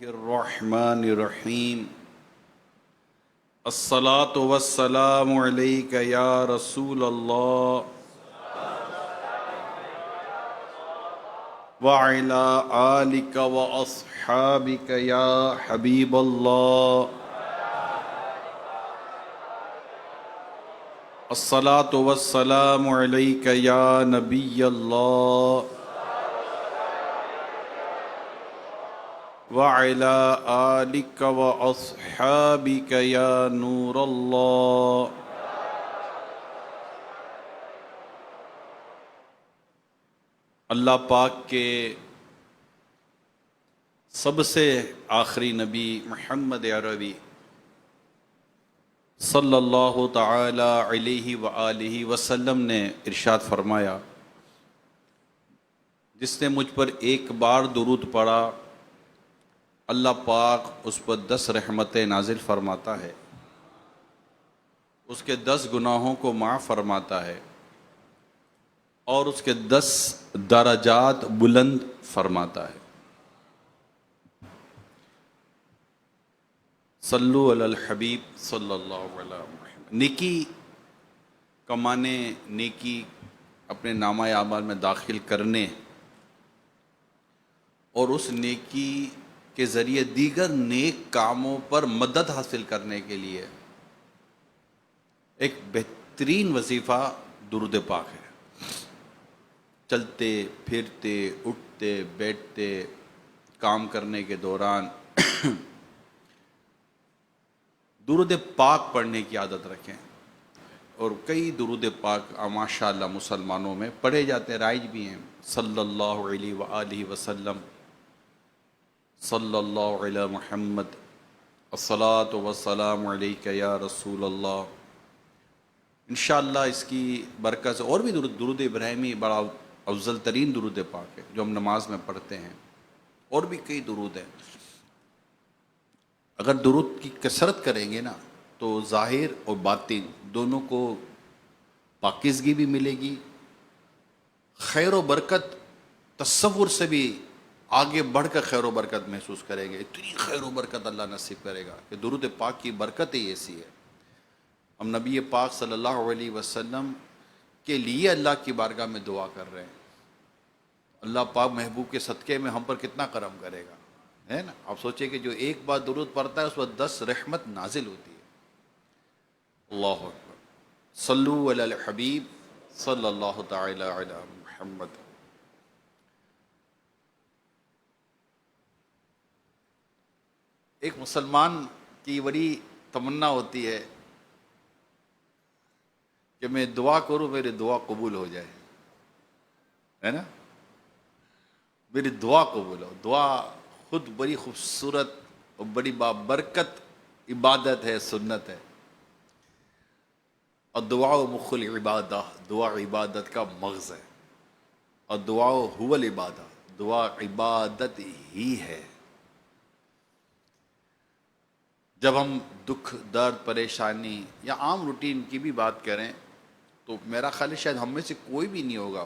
الرحمن الرحیم الصلاۃ والسلام علیک یا رسول اللہ وعلی آلک واصحابک یا حبیب اللہ الصلاۃ والسلام علیک یا نبی اللہ وعلى آلك وأصحابك يا نور الله اللہ پاک کے سب سے آخری نبی محمد عربی صلی اللہ تعالی علیہ وآلہ وسلم نے ارشاد فرمایا، جس نے مجھ پر ایک بار درود پڑھا اللہ پاک اس پر 10 رحمتیں نازل فرماتا ہے، اس کے 10 گناہوں کو معاف فرماتا ہے اور اس کے 10 درجات بلند فرماتا ہے۔ صلو علی الحبیب صلی اللہ علیہ وسلم۔ نیکی کمانے، نیکی اپنے نامہ اعمال میں داخل کرنے اور اس نیکی کے ذریعے دیگر نیک کاموں پر مدد حاصل کرنے کے لیے ایک بہترین وظیفہ درود پاک ہے۔ چلتے پھرتے اٹھتے بیٹھتے کام کرنے کے دوران درود پاک پڑھنے کی عادت رکھیں، اور کئی درود پاک ماشاء اللہ مسلمانوں میں پڑھے جاتے ہیں، رائج بھی ہیں۔ صلی اللہ علیہ وآلہ وسلم، صلی اللہ علی محمد، الصلاۃ والسلام علیک یا رسول اللہ۔ انشاءاللہ اس کی برکت سے اور بھی درود ابراہیمی بڑا افضل ترین درود پاک ہے جو ہم نماز میں پڑھتے ہیں، اور بھی کئی درود ہیں۔ اگر درود کی کثرت کریں گے نا تو ظاہر اور باطن دونوں کو پاکیزگی بھی ملے گی، خیر و برکت تصور سے بھی آگے بڑھ کر خیر و برکت محسوس کریں گے۔ اتنی خیر و برکت اللہ نصیب کرے گا کہ درود پاک کی برکت ہی ایسی ہے۔ ہم نبی پاک صلی اللہ علیہ وسلم کے لیے اللہ کی بارگاہ میں دعا کر رہے ہیں، اللہ پاک محبوب کے صدقے میں ہم پر کتنا کرم کرے گا، ہے نا؟ آپ سوچیں کہ جو ایک بار درود پڑھتا ہے اس پر 10 رحمت نازل ہوتی ہے۔ اللہ اکبر۔ صلو علی الحبیب صلی اللہ تعالی علی محمد۔ ایک مسلمان کی بڑی تمنا ہوتی ہے کہ میں دعا کروں میری دعا قبول ہو جائے، ہے نا؟ میری دعا قبول ہو۔ دعا خود بڑی خوبصورت اور بڑی بابرکت عبادت ہے، سنت ہے۔ اور دعا مخ العبادہ، دعا عبادت کا مغز ہے، اور دعا هو العبادہ، دعا عبادت ہی ہے۔ جب ہم دکھ درد پریشانی یا عام روٹین کی بھی بات کریں تو میرا خیال ہے شاید ہم میں سے کوئی بھی نہیں ہوگا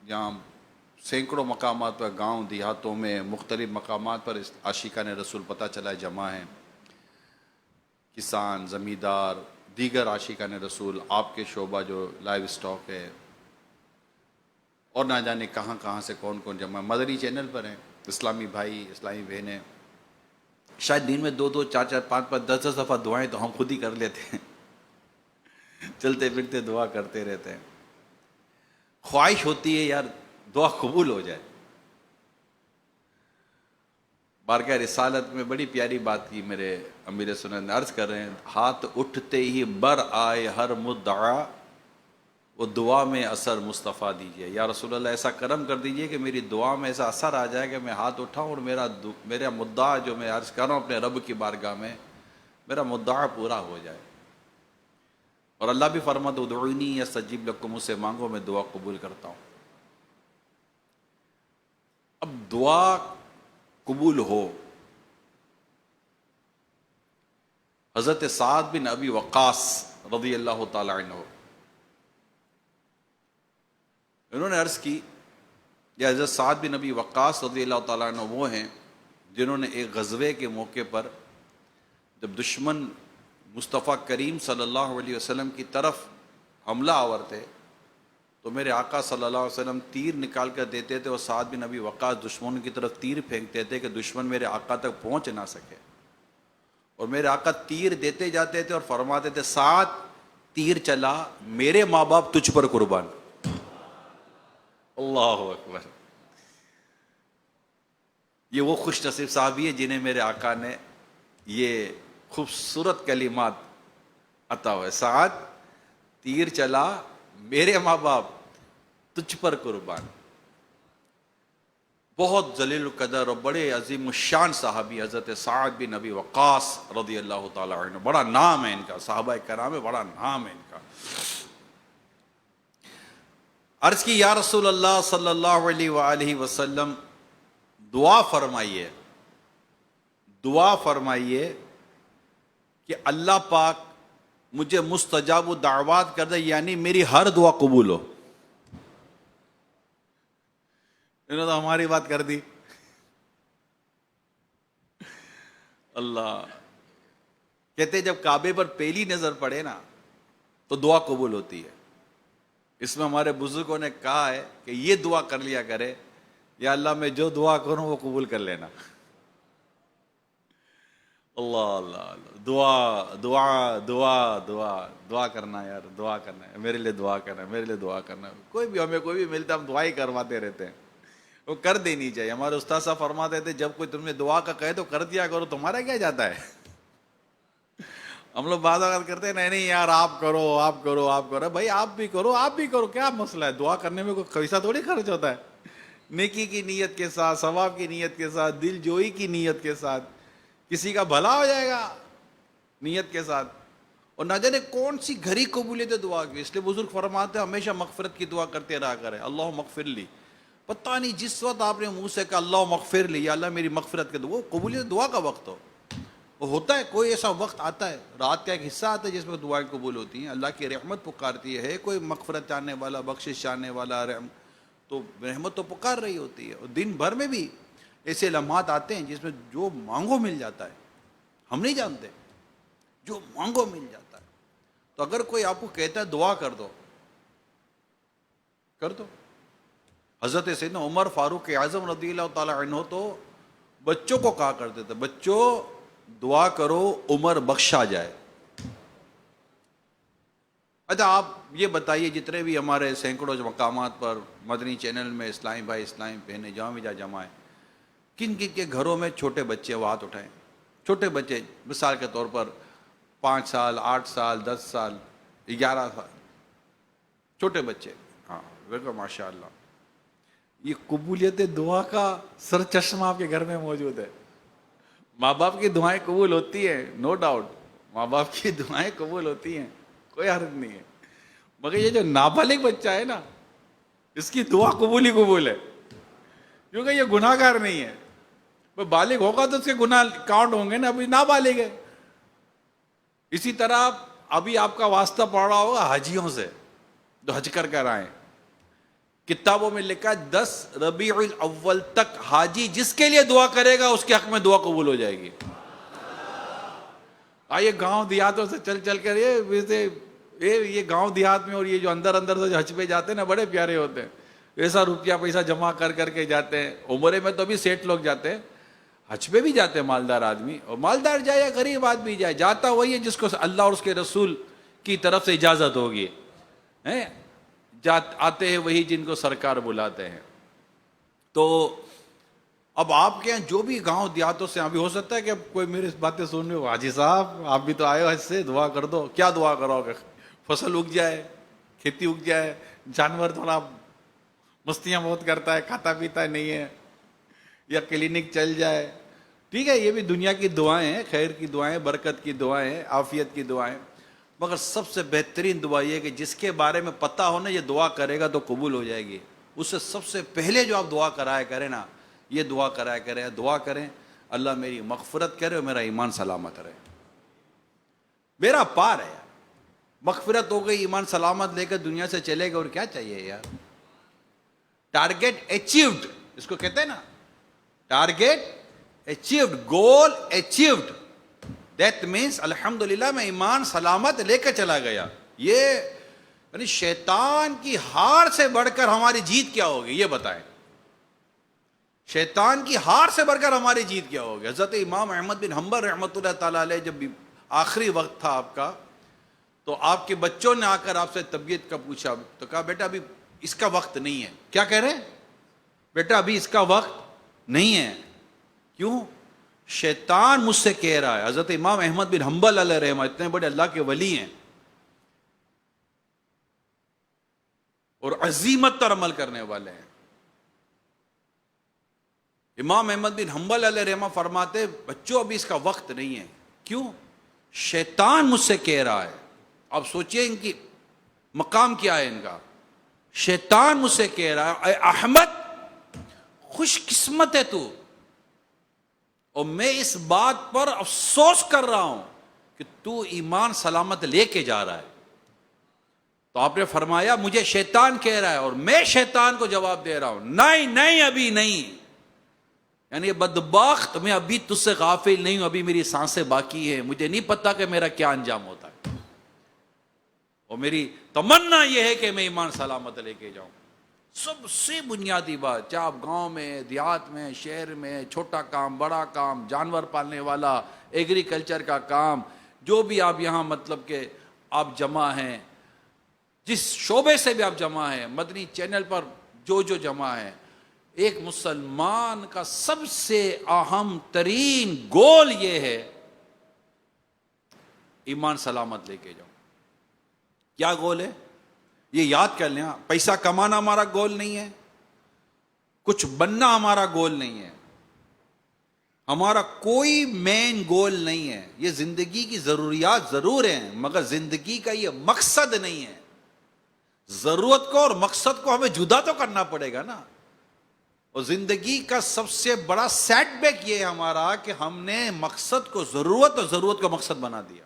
جہاں سینکڑوں مقامات پر، گاؤں دیہاتوں میں مختلف مقامات پر عاشقان رسول پتہ چلا جمع ہیں، کسان، زمیندار، دیگر عاشقان رسول، آپ کے شعبہ جو لائیو اسٹاک ہے، اور نہ جانے کہاں کہاں سے کون کون جمع ہے۔ مدری چینل پر ہیں اسلامی بھائی، اسلامی بہنیں، شاید دن میں 2 4 5 5 10 دفعہ دعائیں تو ہم خود ہی کر لیتے ہیں، چلتے پھرتے دعا کرتے رہتے ہیں۔ خواہش ہوتی ہے یار دعا قبول ہو جائے۔ بارگاہ رسالت میں بڑی پیاری بات کی میرے امیر سنت عرض کر رہے ہیں، ہاتھ اٹھتے ہی بر آئے ہر مدعا، وہ دعا میں اثر مصطفیٰ دیجئے۔ یا رسول اللہ ایسا کرم کر دیجئے کہ میری دعا میں ایسا اثر آ جائے کہ میں ہاتھ اٹھاؤں اور میرا مدعا جو میں عرض کر رہا ہوں اپنے رب کی بارگاہ میں، میرا مدعا پورا ہو جائے۔ اور اللہ بھی فرماتا ادعونی استجب لکم، مجھ سے مانگو میں دعا قبول کرتا ہوں۔ اب دعا قبول ہو، حضرت سعد بن ابی وقاص رضی اللہ تعالی عنہ، انہوں نے عرض کی، یا حضرت سعد بن ابی وقاص رضی اللہ تعالیٰ عنہ وہ ہیں جنہوں نے ایک غزوے کے موقع پر جب دشمن مصطفیٰ کریم صلی اللہ علیہ وسلم کی طرف حملہ آور تھے تو میرے آقا صلی اللہ علیہ وسلم تیر نکال کر دیتے تھے اور سعد بن ابی وقاص دشمنوں کی طرف تیر پھینکتے تھے کہ دشمن میرے آقا تک پہنچ نہ سکے، اور میرے آقا تیر دیتے جاتے تھے اور فرماتے تھے سعد تیر چلا، میرے ماں باپ تجھ پر قربان۔ اللہ اکبر۔ یہ وہ خوش نصیب صحابی ہے جنہیں میرے آقا نے یہ خوبصورت کلمات عطا ہوئے، سعد تیر چلا، میرے ماں باپ تجھ پر قربان۔ بہت ذلیل القدر اور بڑے عظیم الشان صحابی حضرت سعد بن ابی وقاص رضی اللہ تعالی عنہ، بڑا نام ہے ان کا، صحابہ کرام میں بڑا نام ہے ان کا۔ عرض کی یا رسول اللہ صلی اللہ علیہ وآلہ وسلم دعا فرمائیے، دعا فرمائیے کہ اللہ پاک مجھے مستجاب الدعوات کر دے، یعنی میری ہر دعا قبول ہو۔ انہوں نے تو ہماری بات کر دی۔ اللہ کہتے جب کعبے پر پہلی نظر پڑے نا تو دعا قبول ہوتی ہے۔ اس میں ہمارے بزرگوں نے کہا ہے کہ یہ دعا کر لیا کرے، یا اللہ میں جو دعا کروں وہ قبول کر لینا۔ اللہ اللہ اللہ، دعا دعا دعا دعا دعا کرنا یار، دعا کرنا ہے، میرے لیے دعا کرنا ہے، میرے لیے دعا کرنا ہے۔ کوئی بھی ہمیں کوئی بھی ملتا ہم دعا ہی کرواتے رہتے ہیں، وہ کر دینی چاہیے۔ ہمارے استاد صاحب فرماتے تھے جب کوئی تم نے دعا کا کہے تو کر دیا کرو، تمہارا کیا جاتا ہے۔ ہم لوگ بعض اوقات کرتے ہیں نہیں یار آپ کرو آپ کرو آپ کرو، بھائی آپ بھی کرو آپ بھی کرو، کیا مسئلہ ہے؟ دعا کرنے میں کوئی پیسہ تھوڑی خرچ ہوتا ہے۔ نیکی کی نیت کے ساتھ، ثواب کی نیت کے ساتھ، دل جوئی کی نیت کے ساتھ، کسی کا بھلا ہو جائے گا نیت کے ساتھ، اور نہ جانے کون سی گھری قبولیت دعا کی۔ اس لیے بزرگ فرماتے ہیں ہمیشہ مغفرت کی دعا کرتے رہا کرے، اللہ مغفر لی۔ پتہ نہیں جس وقت آپ نے منہ سے کہا اللہ مغفر لی، یا اللہ میری مغفرت کر دو، وہ قبولیت دعا کا وقت ہو، وہ ہوتا ہے۔ کوئی ایسا وقت آتا ہے، رات کا ایک حصہ آتا ہے جس میں دعائیں قبول ہوتی ہیں، اللہ کی رحمت پکارتی ہے، کوئی مغفرت چاہنے والا، بخشش چاہنے والا، تو رحمت تو پکار رہی ہوتی ہے۔ اور دن بھر میں بھی ایسے لمحات آتے ہیں جس میں جو مانگو مل جاتا ہے، ہم نہیں جانتے، جو مانگو مل جاتا ہے۔ تو اگر کوئی آپ کو کہتا ہے دعا کر دو، کر دو۔ حضرت سیدنا عمر فاروق اعظم رضی اللہ تعالی عنہ تو بچوں کو کہا کرتے تھے بچوں دعا کرو عمر بخشا جائے۔ اچھا آپ یہ بتائیے جتنے بھی ہمارے سینکڑوں مقامات پر مدنی چینل میں اسلامی بھائی اسلامی بہنیں جہاں بھی جمع ہیں، کن کن کے گھروں میں چھوٹے بچے وہ ہاتھ اٹھائیں؟ چھوٹے بچے مثال کے طور پر 5 سال 8 سال 10 سال 11 سال چھوٹے بچے، ہاں بالکل ماشاء اللہ۔ یہ قبولیت دعا کا سر چشمہ آپ کے گھر میں موجود ہے۔ ماں باپ کی دعائیں قبول ہوتی ہیں، نو ڈاؤٹ، ماں باپ کی دعائیں قبول ہوتی ہیں، کوئی حرج نہیں ہے، مگر یہ جو نابالغ بچہ ہے نا اس کی دعا قبول ہی قبول ہے، کیونکہ یہ گناہ گار نہیں ہے۔ وہ بالغ ہوگا تو اس کے گناہ کاؤنٹ ہوں گے نا، ابھی نابالغ ہے۔ اسی طرح ابھی آپ کا واسطہ پڑ رہا ہوگا حجیوں سے جو حج کر کر آئیں، کتابوں میں لکھا ہے 10 ربیع الاول تک حاجی جس کے لیے دعا کرے گا اس کے حق میں دعا قبول ہو جائے گی۔ آئیے گاؤں دیہاتوں سے چل چل کر یہ گاؤں دیہات میں اور یہ جو اندر سے حج پہ جاتے ہیں نا بڑے پیارے ہوتے ہیں، ایسا روپیہ پیسہ جمع کر کر کے جاتے ہیں۔ عمرے میں تو بھی سیٹ لوگ جاتے ہیں، حج پہ بھی جاتے ہیں مالدار آدمی، اور مالدار جائے یا غریب آدمی جائے، جاتا وہی ہے جس کو اللہ اور اس کے رسول کی طرف سے اجازت ہوگی، آتے ہیں وہی جن کو سرکار بلاتے ہیں۔ تو اب آپ کے یہاں جو بھی گاؤں دیہاتوں سے ابھی ہو سکتا ہے کہ کوئی میری باتیں سن رہے ہو، حاجی صاحب آپ بھی تو آئے ہو حج سے، دعا کر دو۔ کیا دعا کرو گے؟ فصل اگ جائے، کھیتی اگ جائے، جانور تھوڑا مستیاں بہت کرتا ہے، کھاتا پیتا نہیں ہے، یا کلینک چل جائے، ٹھیک ہے، یہ بھی دنیا کی دعائیں ہیں، خیر کی دعائیں، برکت کی دعائیں ہیں، عافیت کی دعائیں، مگر سب سے بہترین دعا یہ ہے کہ جس کے بارے میں پتہ ہو نا یہ دعا کرے گا تو قبول ہو جائے گی، اس سے سب سے پہلے جو آپ دعا کرایا کریں نا یہ دعا کرایا کریں، دعا کریں اللہ میری مغفرت کرے اور میرا ایمان سلامت رہے۔ میرا پار ہے یار، مغفرت ہو گئی، ایمان سلامت لے کر دنیا سے چلے گا، اور کیا چاہیے یار؟ ٹارگیٹ اچیوڈ اس کو کہتے ہیں نا، target achieved, goal achieved. That means الحمدللہ میں ایمان سلامت لے کے چلا گیا. یہ یعنی شیطان کی ہار سے بڑھ کر ہماری جیت کیا ہوگی یہ بتائیں. شیطان کی ہار سے بڑھ کر ہماری جیت کیا ہوگی. حضرت امام احمد بن حنبل رحمۃ اللہ تعالیٰ علیہ جب آخری وقت تھا آپ کا، تو آپ کے بچوں نے آ کر آپ سے طبیعت کا پوچھا، تو کہا بیٹا ابھی اس کا وقت نہیں ہے. کیا کہہ رہے ہیں؟ بیٹا ابھی اس کا وقت نہیں ہے. کیوں؟ شیطان مجھ سے کہہ رہا ہے. حضرت امام احمد بن حنبل علیہ رحمہ اتنے بڑے اللہ کے ولی ہیں اور عزیمت پر عمل کرنے والے ہیں. امام احمد بن حنبل علیہ رحمہ فرماتے بچوں ابھی اس کا وقت نہیں ہے. کیوں؟ شیطان مجھ سے کہہ رہا ہے. اب سوچئے ان کی مقام کیا ہے ان کا. شیطان مجھ سے کہہ رہا ہے اے احمد خوش قسمت ہے تو، اور میں اس بات پر افسوس کر رہا ہوں کہ تو ایمان سلامت لے کے جا رہا ہے. تو آپ نے فرمایا مجھے شیطان کہہ رہا ہے اور میں شیطان کو جواب دے رہا ہوں نہیں نہیں ابھی نہیں. یعنی بدبخت میں ابھی تجھ سے غافل نہیں ہوں، ابھی میری سانسیں باقی ہیں، مجھے نہیں پتا کہ میرا کیا انجام ہوتا ہے، اور میری تمنا یہ ہے کہ میں ایمان سلامت لے کے جاؤں. سب سے بنیادی بات، چاہے آپ گاؤں میں، دیہات میں، شہر میں، چھوٹا کام بڑا کام، جانور پالنے والا، ایگریکلچر کا کام، جو بھی آپ یہاں مطلب کہ آپ جمع ہیں، جس شعبے سے بھی آپ جمع ہیں، مدنی چینل پر جو جمع ہیں، ایک مسلمان کا سب سے اہم ترین گول یہ ہے ایمان سلامت لے کے جاؤ. کیا گول ہے یہ یاد کر لیں. پیسہ کمانا ہمارا گول نہیں ہے، کچھ بننا ہمارا گول نہیں ہے، ہمارا کوئی مین گول نہیں ہے. یہ زندگی کی ضروریات ضرور ہیں مگر زندگی کا یہ مقصد نہیں ہے. ضرورت کو اور مقصد کو ہمیں جدا تو کرنا پڑے گا نا. اور زندگی کا سب سے بڑا سیٹ بیک یہ ہے ہمارا کہ ہم نے مقصد کو ضرورت اور ضرورت کو مقصد بنا دیا.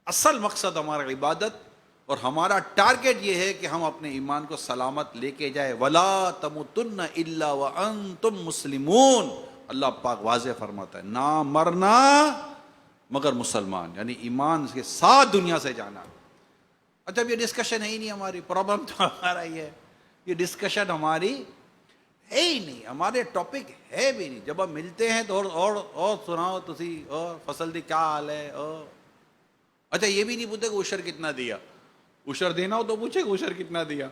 اصل مقصد ہمارا عبادت اور ہمارا ٹارگٹ یہ ہے کہ ہم اپنے ایمان کو سلامت لے کے جائے. وَلَا تَمُوتُنَّ إِلَّا وَأَنْتُمْ مُسْلِمُونَ. اللہ پاک واضح فرماتا ہے نہ مرنا مگر مسلمان، یعنی ایمان کے ساتھ دنیا سے جانا. اچھا یہ ڈسکشن ہے ہی نہیں ہماری. پرابلم تو ہمارا یہ ہے، یہ ڈسکشن ہماری ہے ہی نہیں، ہمارے ٹاپک ہے بھی نہیں. جب ہم ملتے ہیں تو اور سناؤ تسی اور فصل دی کیا حال ہے. اور اچھا یہ بھی نہیں پوچھتے کہ عشر کتنا دیا. عشر دینا ہو تو پوچھے کہ عشر کتنا دیا.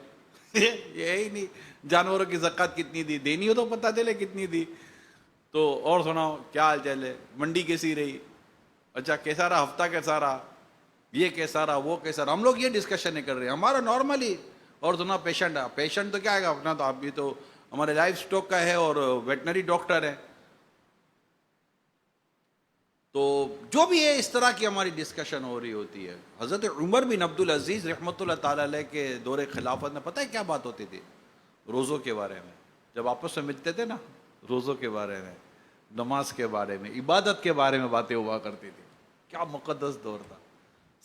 یہ ہی نہیں. جانوروں کی زکوٰۃ کتنی دی، دینی ہو تو پتہ چلے کتنی دی. تو اور سناؤ کیا حال چل ہے، منڈی کیسی رہی، اچھا کیسا رہا ہفتہ، کیسا رہا، یہ کیسا رہا، وہ کیسا رہا. ہم لوگ یہ ڈسکشن کر رہے ہیں. ہمارا نارملی اور سنا پیشنٹ تو کیا ہے گا اپنا، تو آپ بھی تو ہمارے لائف سٹاک کا ہے اور ویٹنری ڈاکٹر ہے. تو جو بھی ہے اس طرح کی ہماری ڈسکشن ہو رہی ہوتی ہے. حضرت عمر بن عبدالعزیز رحمۃ اللہ تعالیٰ علیہ کے دور خلافت میں پتہ ہے کیا بات ہوتی تھی؟ روزوں کے بارے میں. جب آپس میں ملتے تھے نا، روزوں کے بارے میں، نماز کے بارے میں، عبادت کے بارے میں باتیں ہوا کرتی تھی. کیا مقدس دور تھا.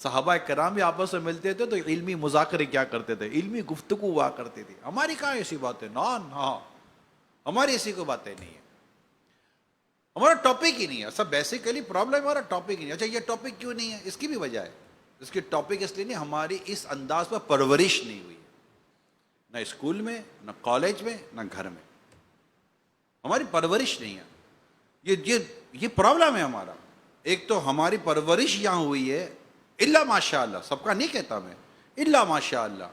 صحابہ کرام بھی آپس میں ملتے تھے تو علمی مذاکرے کیا کرتے تھے، علمی گفتگو ہوا کرتی تھی. ہماری کہاں ایسی باتیں، ہاں ہماری ایسی کوئی باتیں نہیں ہیں. ہمارا ٹاپک ہی نہیں ہے. سب بیسیکلی پرابلم ہمارا ٹاپک ہی نہیں. اچھا یہ ٹاپک کیوں نہیں ہے؟ اس کی بھی وجہ ہے. اس کی ٹاپک اس لیے نہیں، ہماری اس انداز پر پرورش نہیں ہوئی، نہ اسکول میں، نہ کالج میں، نہ گھر میں. ہماری پرورش نہیں ہے. یہ پرابلم ہے ہمارا. ایک تو ہماری پرورش یہاں ہوئی ہے، الا ماشاء اللہ، سب کا نہیں کہتا میں، الا ماشاء اللہ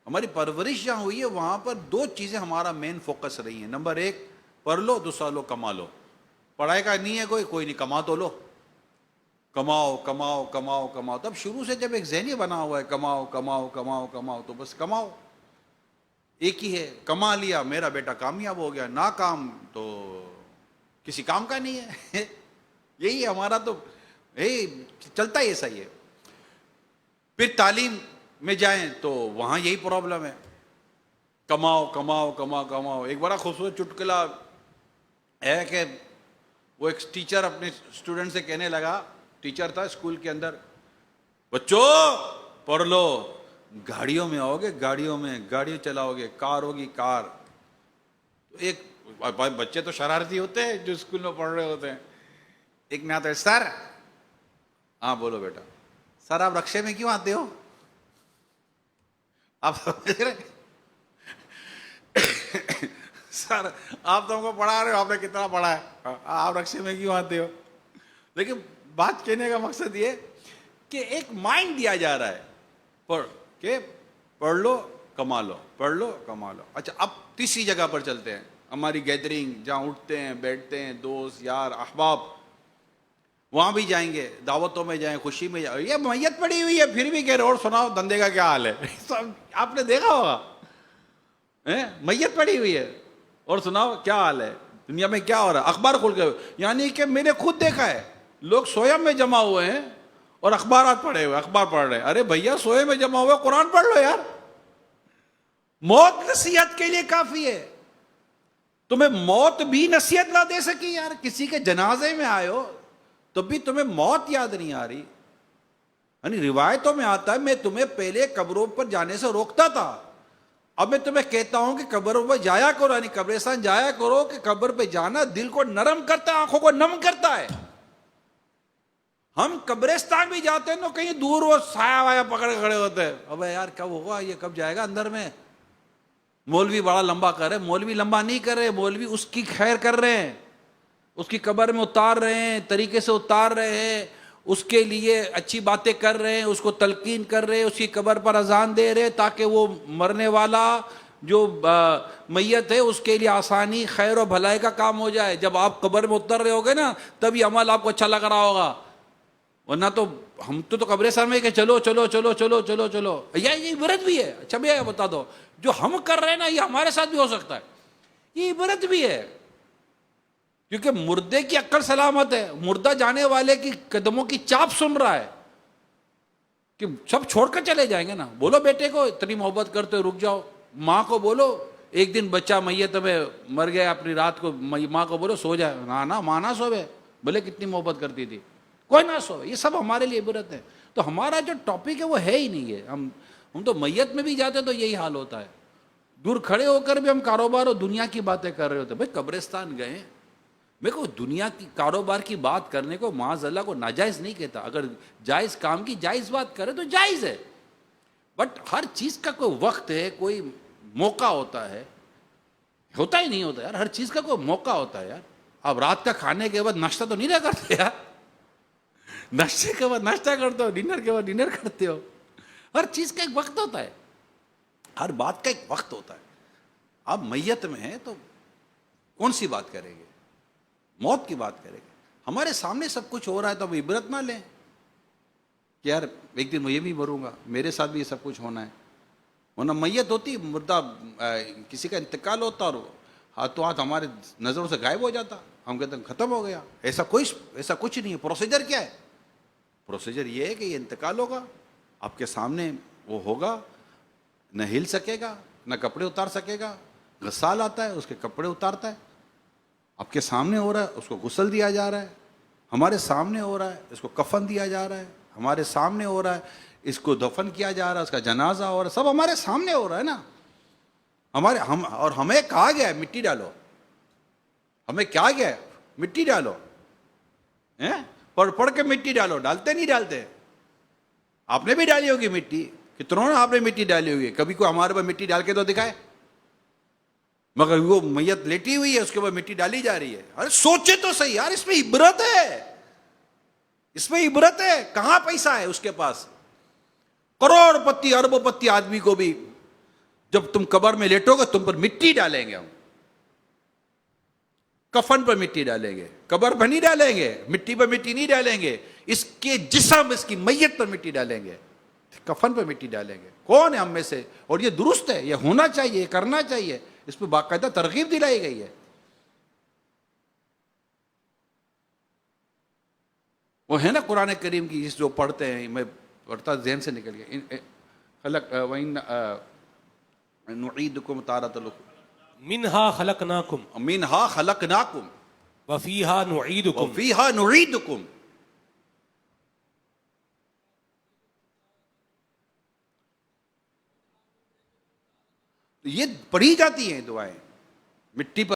ہماری پرورش جہاں ہوئی ہے وہاں پر دو چیزیں ہمارا مین فوکس رہی ہیں. نمبر ایک پڑھ لو، دوسرا لو کما لو. پڑھائی کا نہیں ہے کوئی نہیں، کما تو لو، کماؤ کماؤ کماؤ کماؤ. تب شروع سے جب ایک ذہنی بنا ہوا ہے کماؤ کماؤ کماؤ کماؤ، تو بس کماؤ. ایک ہی ہے، کما لیا میرا بیٹا کامیاب ہو گیا، ناکام تو کسی کام کا نہیں ہے. یہی ہے ہمارا. تو یہی چلتا ہی ایسا ہی ہے. پھر تعلیم میں جائیں تو وہاں یہی پرابلم ہے، کماؤ کماؤ کماؤ کماؤ. ایک بڑا خوبصورت چٹکلا ہے کہ وہ ایک ٹیچر اپنے اسٹوڈنٹ سے کہنے لگا، ٹیچر تھا اسکول کے اندر، بچوں پڑھ لو، گاڑیوں میں آؤ گے، گاڑیوں میں گاڑی چلاؤ گے، کار ہوگی کار. تو ایک بچے تو شرارتی ہوتے ہیں جو اسکول میں پڑھ رہے ہوتے ہیں. ایک میں آتا ہے, سر, ہاں بولو بیٹا, سر آپ رکشے میں کیوں آتے ہو؟ آپ سمجھ رہے, سر آپ تو ہم کو پڑھا رہے ہو, آپ نے کتنا پڑھا ہے, آپ رکشے میں کیوں آتے ہو؟ لیکن بات کہنے کا مقصد یہ کہ ایک مائنڈ دیا جا رہا ہے کہ پڑھ لو کما لو, پڑھ لو کما لو. اچھا اب تیسری جگہ پر چلتے ہیں, ہماری گیدرنگ جہاں اٹھتے ہیں بیٹھتے ہیں, دوست یار احباب, وہاں بھی جائیں گے, دعوتوں میں جائیں, خوشی میں جائیں. یہ میت پڑی ہوئی ہے پھر بھی کہہ رہے اور سناؤ دندے کا کیا حال ہے. آپ نے دیکھا ہوگا, میت پڑی ہوئی ہے اور سناؤ کیا حال ہے, دنیا میں کیا ہو رہا ہے, اخبار کھول کے. یعنی کہ میں نے خود دیکھا ہے لوگ سویا میں جمع ہوئے ہیں اور اخبارات پڑھے ہوئے, اخبار پڑھ رہے ہیں. ارے بھیا سوئے میں جمع ہوئے, قرآن پڑھ لو یار. موت نصیحت کے لیے کافی ہے. تمہیں موت بھی نصیحت نہ دے سکی یار, کسی کے جنازے میں آئے ہو تو بھی تمہیں موت یاد نہیں آ رہی. یعنی روایتوں میں آتا ہے میں تمہیں پہلے قبروں پر جانے سے روکتا تھا, اب میں تمہیں کہتا ہوں کہ قبروں پہ جایا کرو, یعنی قبرستان جایا کرو, کہ قبر پہ جانا دل کو نرم کرتا ہے, آنکھوں کو نم کرتا ہے. ہم قبرستان بھی جاتے ہیں نا, کہیں دور وہ سایہ وایا پکڑ کے کھڑے ہوتے ہیں, ابے یار کب ہوگا یہ, کب جائے گا اندر میں. مولوی بڑا لمبا کر رہے, مولوی لمبا نہیں کر رہے, مولوی اس کی خیر کر رہے ہیں, اس کی قبر میں اتار رہے ہیں, طریقے سے اتار رہے ہیں, اس کے لیے اچھی باتیں کر رہے ہیں, اس کو تلقین کر رہے ہیں, اس کی قبر پر اذان دے رہے تاکہ وہ مرنے والا جو میت ہے اس کے لیے آسانی خیر و بھلائی کا کام ہو جائے. جب آپ قبر میں اتر رہے ہوگے نا تب یہ عمل آپ کو اچھا لگ رہا ہوگا, ورنہ تو ہم تو قبرستان میں کہ چلو چلو چلو چلو چلو چلو. یہ عبرت بھی ہے. اچھا میں بتا دو, جو ہم کر رہے ہیں نا یہ ہمارے ساتھ بھی ہو سکتا ہے, یہ عبرت بھی ہے. کیونکہ مردے کی عقل سلامت ہے, مردہ جانے والے کی قدموں کی چاپ سن رہا ہے کہ سب چھوڑ کر چلے جائیں گے نا. بولو بیٹے کو اتنی محبت کرتے رک جاؤ, ماں کو بولو ایک دن بچہ میت میں مر گیا اپنی رات کو, ماں کو بولو سو جائے, نا ماں نہ سوے, بھلے کتنی محبت کرتی تھی, کوئی نہ سوے. یہ سب ہمارے لیے عبرت ہے. تو ہمارا جو ٹاپک ہے وہ ہے ہی نہیں ہے. ہم تو میت میں بھی جاتے تو یہی حال ہوتا ہے, دور کھڑے ہو کر بھی ہم کاروبار اور دنیا کی باتیں کر رہے ہوتے. بھائی قبرستان گئے, میرے کو دنیا کی کاروبار کی بات کرنے کو معاذ اللہ کو ناجائز نہیں کہتا. اگر جائز کام کی جائز بات کرے تو جائز ہے, بٹ ہر چیز کا کوئی وقت ہے, کوئی موقع ہوتا ہے. ہوتا ہی نہیں ہوتا یار, ہر چیز کا کوئی موقع ہوتا ہے یار. آپ رات کا کھانے کے بعد ناشتہ تو نہیں رہ کرتے یار, ناشتے کے بعد ناشتہ کرتے ہو, ڈنر کے بعد ڈنر کرتے ہو. ہر چیز کا ایک وقت ہوتا ہے, ہر بات کا ایک وقت ہوتا ہے. آپ میت میں ہیں تو کون سی بات کریں گے, موت کی بات کریں گے. ہمارے سامنے سب کچھ ہو رہا ہے تو اب عبرت نہ لیں کہ یار ایک دن میں بھی مروں گا, میرے ساتھ بھی یہ سب کچھ ہونا ہے. ورنہ میت ہوتی, مردہ کسی کا انتقال ہوتا اور ہاتھوں ہاتھ ہمارے نظروں سے غائب ہو جاتا, ہم کہتے ہیں ختم ہو گیا. ایسا کچھ نہیں ہے. پروسیجر کیا ہے؟ پروسیجر یہ ہے کہ یہ انتقال ہوگا, آپ کے سامنے وہ ہوگا, نہ ہل سکے گا, نہ کپڑے اتار سکے گا. غسال آتا ہے, اس کے کپڑے اتارتا ہے. آپ کے سامنے ہو رہا ہے, اس کو غسل دیا جا رہا ہے. ہمارے سامنے ہو رہا ہے, اس کو کفن دیا جا رہا ہے. ہمارے سامنے ہو رہا ہے, اس کو دفن کیا جا رہا ہے, اس کا جنازہ ہو رہا ہے. سب ہمارے سامنے ہو رہا ہے نا. اور ہمیں کہا گیا ہے مٹی ڈالو, ہمیں کیا گیا ہے مٹی ڈالو, پڑھ کے مٹی ڈالو. ڈالتے نہیں ڈالتے؟ آپ نے بھی ڈالی ہوگی مٹی, کتنوں نے آپ نے مٹی ڈالی ہوگی. کبھی کوئی ہمارے پر مٹی ڈال کے تو دکھائے. مگر وہ میت لیٹی ہوئی ہے, اس کے اوپر مٹی ڈالی جا رہی ہے. ارے سوچے تو صحیح یار, اس میں عبرت ہے, اس میں عبرت ہے. کہاں پیسہ ہے اس کے پاس؟ کروڑ پتی اربوں پتی آدمی کو بھی جب تم قبر میں لیٹو گے تم پر مٹی ڈالیں گے. ہم کفن پر مٹی ڈالیں گے, قبر پر نہیں ڈالیں گے, مٹی پر مٹی نہیں ڈالیں گے. اس کے جسم, اس کی میت پر مٹی ڈالیں گے, کفن پر مٹی ڈالیں گے. کون ہے ہم میں سے؟ اور یہ درست ہے, یہ ہونا چاہیے, یہ کرنا چاہیے. اس پہ باقاعدہ ترغیب دلائی گئی ہے. وہ ہے نا قرآن کریم کی جو پڑھتے ہیں, میں پڑھتا ذہن سے نکل گیا. خلق وَإِنَّ نُعِيدُكُمْ تَارَةً أُخْرَىٰ منہا خلقناکم مِنْهَا خَلَقْنَاكُمْ وفیہا نعیدکم. وَفِيهَا نُعِيدُكُمْ. یہ پڑھی جاتی ہیں دعائیں مٹی پر.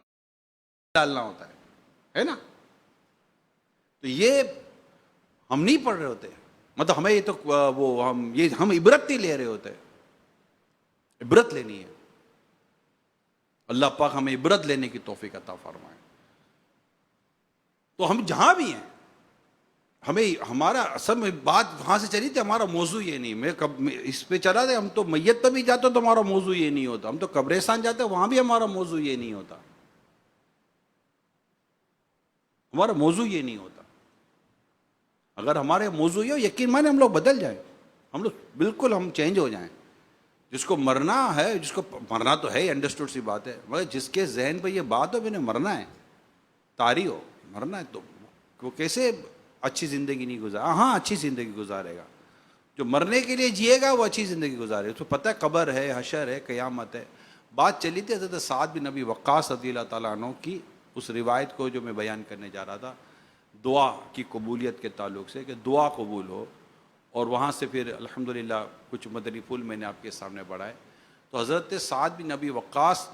ڈالنا ہوتا ہے نا. تو یہ ہم نہیں پڑھ رہے ہوتے, مطلب ہمیں یہ تو وہ ہم عبرت نہیں لے رہے ہوتے. عبرت لینی ہے. اللہ پاک ہمیں عبرت لینے کی توفیق عطا فرمائے. تو ہم جہاں بھی ہیں, ہمیں ہمارا اصل میں بات وہاں سے چلی تھی, ہمارا موضوع یہ نہیں, میں اس پہ چلا تھا, ہم تو میت پہ بھی جاتے تو ہمارا موضوع یہ نہیں ہوتا, ہم تو قبرستان جاتے وہاں بھی ہمارا موضوع یہ نہیں ہوتا, ہمارا موضوع یہ نہیں ہوتا. اگر ہمارے موضوع یہ ہو, یقین مانے ہم لوگ بدل جائیں, ہم لوگ بالکل ہم چینج ہو جائیں. جس کو مرنا ہے, جس کو مرنا تو ہے, انڈرسٹوڈ سی بات ہے, مگر جس کے ذہن پہ یہ بات ہو میں نے مرنا ہے, طاری ہو مرنا ہے, تو وہ کیسے اچھی زندگی نہیں گزارے. ہاں اچھی زندگی گزارے گا. جو مرنے کے لیے جیے گا وہ اچھی زندگی گزارے گا. اس کو پتہ ہے قبر ہے, حشر ہے, قیامت ہے. بات چلی تھی حضرت سعد بن ابی وقاص رضی اللہ تعالیٰ عنہ کی, اس روایت کو جو میں بیان کرنے جا رہا تھا, دعا کی قبولیت کے تعلق سے, کہ دعا قبول ہو. اور وہاں سے پھر الحمدللہ کچھ مدنی پھول میں نے آپ کے سامنے بڑھائے. تو حضرت سعد بن ابی وقاص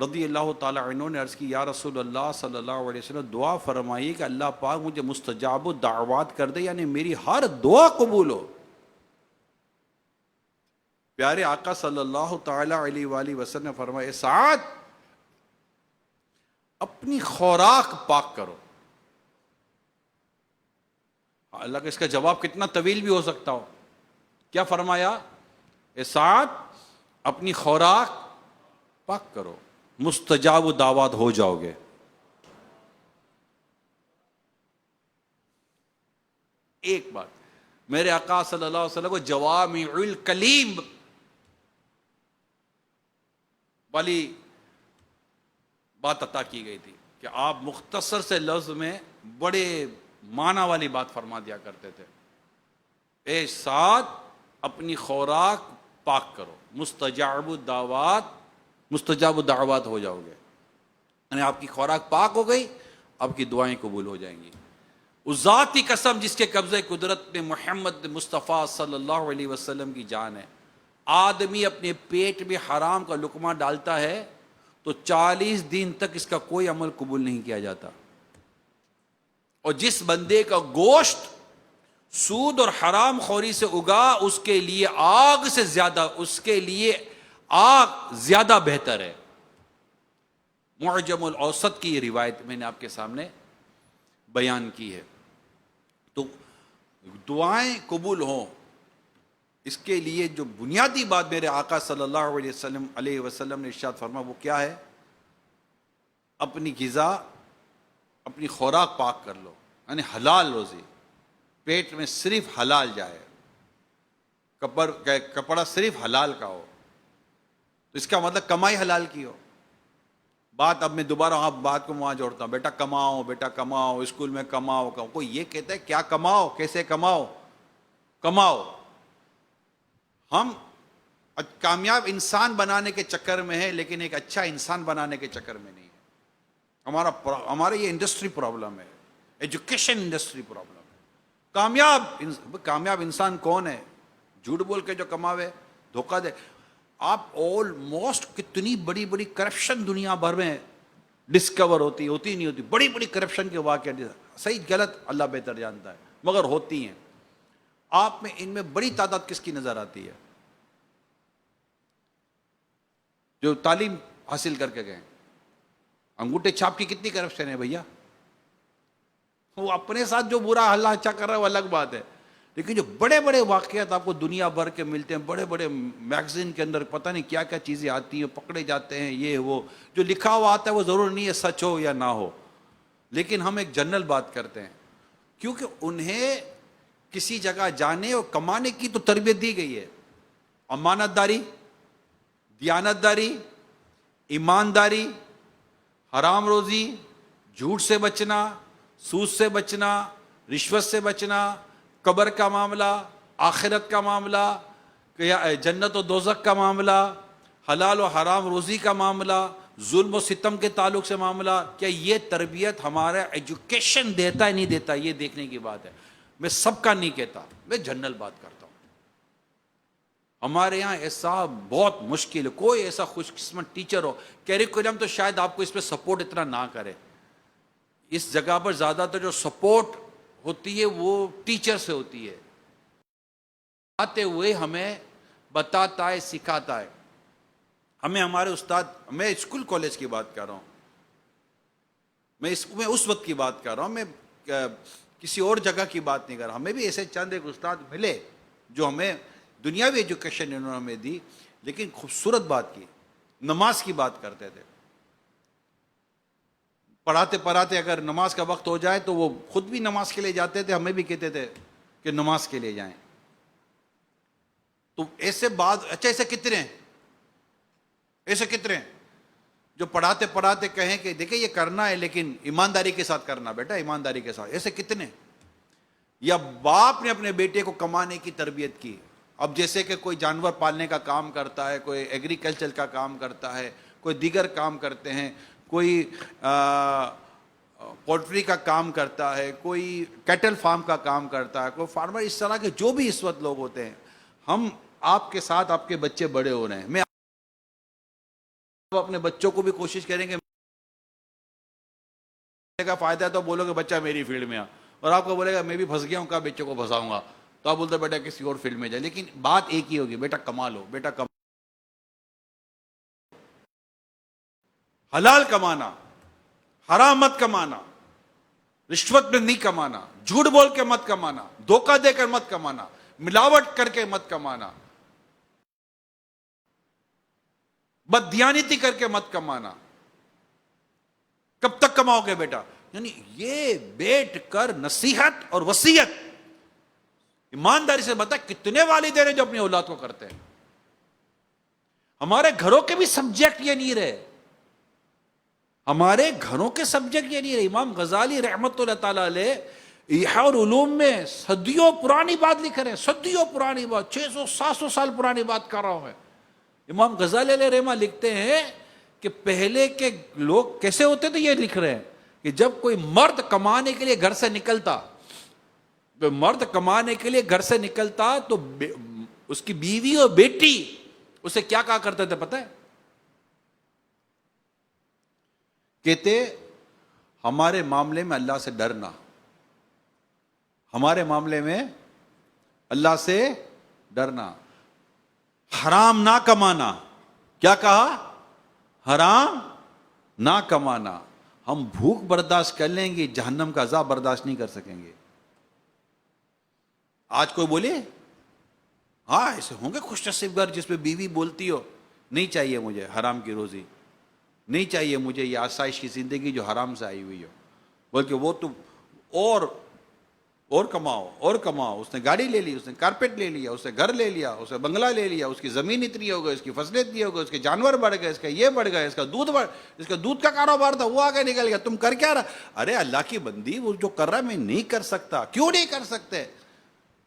رضی اللہ تعالیٰ عنہ نے عرض کی, یا رسول اللہ صلی اللہ علیہ وسلم, دعا فرمائیے کہ اللہ پاک مجھے مستجاب الدعوات کر دے, یعنی میری ہر دعا قبول ہو. پیارے آقا صلی اللہ تعالیٰ علیہ وآلہ وسلم نے فرمایا, سعد اپنی خوراک پاک کرو. اللہ کا اس کا جواب کتنا طویل بھی ہو سکتا ہو. کیا فرمایا؟ اے سعد اپنی خوراک پاک کرو, مستجاب دعوات ہو جاؤ گے. ایک بات, میرے آقا صلی اللہ علیہ وسلم کو جوامع الکلیم والی بات عطا کی گئی تھی, کہ آپ مختصر سے لفظ میں بڑے معنی والی بات فرما دیا کرتے تھے. اے سعد اپنی خوراک پاک کرو, مستجاب الدعوات ہو جاؤ گے. یعنی آپ کی خوراک پاک ہو گئی, آپ کی دعائیں قبول ہو جائیں گی. اس ذات کی قسم جس کے قبضے قدرت میں محمد مصطفیٰ صلی اللہ علیہ وسلم کی جان ہے, آدمی اپنے پیٹ میں حرام کا لقمہ ڈالتا ہے تو 40 دن تک اس کا کوئی عمل قبول نہیں کیا جاتا. اور جس بندے کا گوشت سود اور حرام خوری سے اگا, اس کے لیے آگ زیادہ بہتر ہے. معجم الاوسط کی یہ روایت میں نے آپ کے سامنے بیان کی ہے. تو دعائیں قبول ہوں, اس کے لیے جو بنیادی بات میرے آقا صلی اللہ علیہ وسلم نے ارشاد فرمایا وہ کیا ہے؟ اپنی غذا, اپنی خوراک پاک کر لو, یعنی حلال روزی, پیٹ میں صرف حلال جائے, کپڑا صرف حلال کا ہو. تو اس کا مطلب کمائی حلال کی ہو. بات اب میں دوبارہ بات کو وہاں جوڑتا ہوں, بیٹا کماؤ, اسکول میں کماؤ. کوئی یہ کہتا ہے کیا کماؤ, کیسے کماؤ. ہم کامیاب انسان بنانے کے چکر میں ہیں, لیکن ایک اچھا انسان بنانے کے چکر میں نہیں ہے. ہمارا یہ انڈسٹری پرابلم ہے, ایجوکیشن انڈسٹری پرابلم ہے. کامیاب انسان کون ہے؟ جھوٹ بول کے جو کماوے, دھوکہ دے. آپ آلموسٹ کتنی بڑی بڑی کرپشن دنیا بھر میں ڈسکور ہوتی نہیں ہوتی, بڑی بڑی کرپشن کے واقعات, صحیح غلط اللہ بہتر جانتا ہے, مگر ہوتی ہیں. آپ میں ان میں بڑی تعداد کس کی نظر آتی ہے؟ جو تعلیم حاصل کر کے گئے. انگوٹھے چھاپ کی کتنی کرپشن ہے بھیا. وہ اپنے ساتھ جو برا اللہ اچھا کر رہا ہے وہ الگ بات ہے, لیکن جو بڑے بڑے واقعات آپ کو دنیا بھر کے ملتے ہیں, بڑے بڑے میگزین کے اندر پتہ نہیں کیا کیا چیزیں آتی ہیں, پکڑے جاتے ہیں, یہ وہ جو لکھا ہوا آتا ہے وہ ضرور نہیں ہے سچ ہو یا نہ ہو, لیکن ہم ایک جنرل بات کرتے ہیں, کیونکہ انہیں کسی جگہ جانے اور کمانے کی تو تربیت دی گئی ہے. امانت داری, دیانت داری, ایمانداری, حرام روزی, جھوٹ سے بچنا, سود سے بچنا, رشوت سے بچنا, قبر کا معاملہ, آخرت کا معاملہ, جنت و دوزخ کا معاملہ, حلال و حرام روزی کا معاملہ, ظلم و ستم کے تعلق سے معاملہ. کیا یہ تربیت ہمارا ایجوکیشن دیتا ہے نہیں دیتا, یہ دیکھنے کی بات ہے. میں سب کا نہیں کہتا, میں جنرل بات کرتا ہوں. ہمارے یہاں ایسا بہت مشکل ہے, کوئی ایسا خوش قسمت ٹیچر ہو, کیریکولم تو شاید آپ کو اس پہ سپورٹ اتنا نہ کرے, اس جگہ پر زیادہ تر جو سپورٹ ہوتی ہے وہ ٹیچر سے ہوتی ہے، آتے ہوئے ہمیں بتاتا ہے، سکھاتا ہے. ہمیں ہمارے استاد، میں اسکول کالج کی بات کر رہا ہوں، میں اس وقت کی بات کر رہا ہوں، میں کسی اور جگہ کی بات نہیں کر رہا. ہمیں بھی ایسے چند ایک استاد ملے جو ہمیں دنیاوی ایجوکیشن انہوں نے ہمیں دی، لیکن خوبصورت بات کی، نماز کی بات کرتے تھے. پڑھاتے پڑھاتے اگر نماز کا وقت ہو جائے تو وہ خود بھی نماز کے لیے جاتے تھے، ہمیں بھی کہتے تھے کہ نماز کے لیے جائیں. تو ایسے بات، اچھا ایسے کتنے ہیں، ایسے کتنے ہیں جو پڑھاتے پڑھاتے کہیں کہ دیکھیں یہ کرنا ہے لیکن ایمانداری کے ساتھ کرنا بیٹا، ایمانداری کے ساتھ. ایسے کتنے؟ یا باپ نے اپنے بیٹے کو کمانے کی تربیت کی. اب جیسے کہ کوئی جانور پالنے کا کام کرتا ہے، کوئی ایگریکلچر کا کام کرتا ہے، کوئی دیگر کام کرتے ہیں، کوئی پولٹری کا کام کرتا ہے، کوئی کیٹل فارم کا کام کرتا ہے، کوئی فارمر، اس طرح کے جو بھی اس وقت لوگ ہوتے ہیں. ہم آپ کے ساتھ، آپ کے بچے بڑے ہو رہے ہیں، میں اپنے بچوں کو بھی کوشش کریں گے کا فائدہ ہے تو بولو کہ بچہ میری فیلڈ میں آ، اور آپ کو بولے گا میں بھی پھنس گیا ہوں کا بچوں کو پھنساؤں گا، تو آپ بولتے بیٹا کسی اور فیلڈ میں جائے. لیکن بات ایک ہی ہوگی، بیٹا کما لو، بیٹا حلال کمانا، حرام مت کمانا، رشوت میں نہیں کمانا، جھوٹ بول کے مت کمانا، دھوکہ دے کر مت کمانا، ملاوٹ کر کے مت کمانا، بددیانتی کر کے مت کمانا. کب تک کماؤ گے بیٹا؟ یعنی یہ بیٹھ کر نصیحت اور وصیت ایمانداری سے بتا. کتنے والدین ہیں جو اپنی اولاد کو کرتے ہیں؟ ہمارے گھروں کے بھی سبجیکٹ یہ نہیں رہے، ہمارے گھروں کے سبجیکٹ یہ نہیں رہے. امام غزالی رحمت اللہ تعالی علیہ احیاء العلوم میں صدیوں پرانی بات لکھ رہے ہیں، صدیوں پرانی بات، 600-700 سال پرانی بات کر رہا ہوں میں. امام غزالی علیہ رحمہ لکھتے ہیں کہ پہلے کے لوگ کیسے ہوتے تھے، یہ لکھ رہے ہیں کہ جب کوئی مرد کمانے کے لیے گھر سے نکلتا، تو اس کی بیوی اور بیٹی اسے کیا کہا کرتے تھے پتہ ہے؟ کہتے ہمارے معاملے میں اللہ سے ڈرنا، ہمارے معاملے میں اللہ سے ڈرنا، حرام نہ کمانا. کیا کہا؟ حرام نہ کمانا. ہم بھوک برداشت کر لیں گے، جہنم کا عذاب برداشت نہیں کر سکیں گے. آج کوئی بولے ہاں ایسے ہوں گے خوش نصیب گھر جس پہ بیوی بولتی ہو نہیں چاہیے مجھے حرام کی روزی، نہیں چاہیے مجھے یہ آسائش کی زندگی جو حرام سے آئی ہوئی ہو، بلکہ وہ تو اور کماؤ. اس نے گاڑی لے لی، اس نے کارپیٹ لے لیا، اس نے گھر لے لیا، اس نے بنگلہ لے لیا، اس کی زمین اتنی ہو گئی، اس کی فصلیں اتنی ہو گئی، اس کے جانور بڑھ گئے، اس کا یہ بڑھ گیا، اس کا دودھ کا کاروبار تھا وہ آگے نکل گیا. تم کر کیا رہا؟ ارے اللہ کی بندی، وہ جو کر رہا ہے میں نہیں کر سکتا. کیوں نہیں کر سکتے؟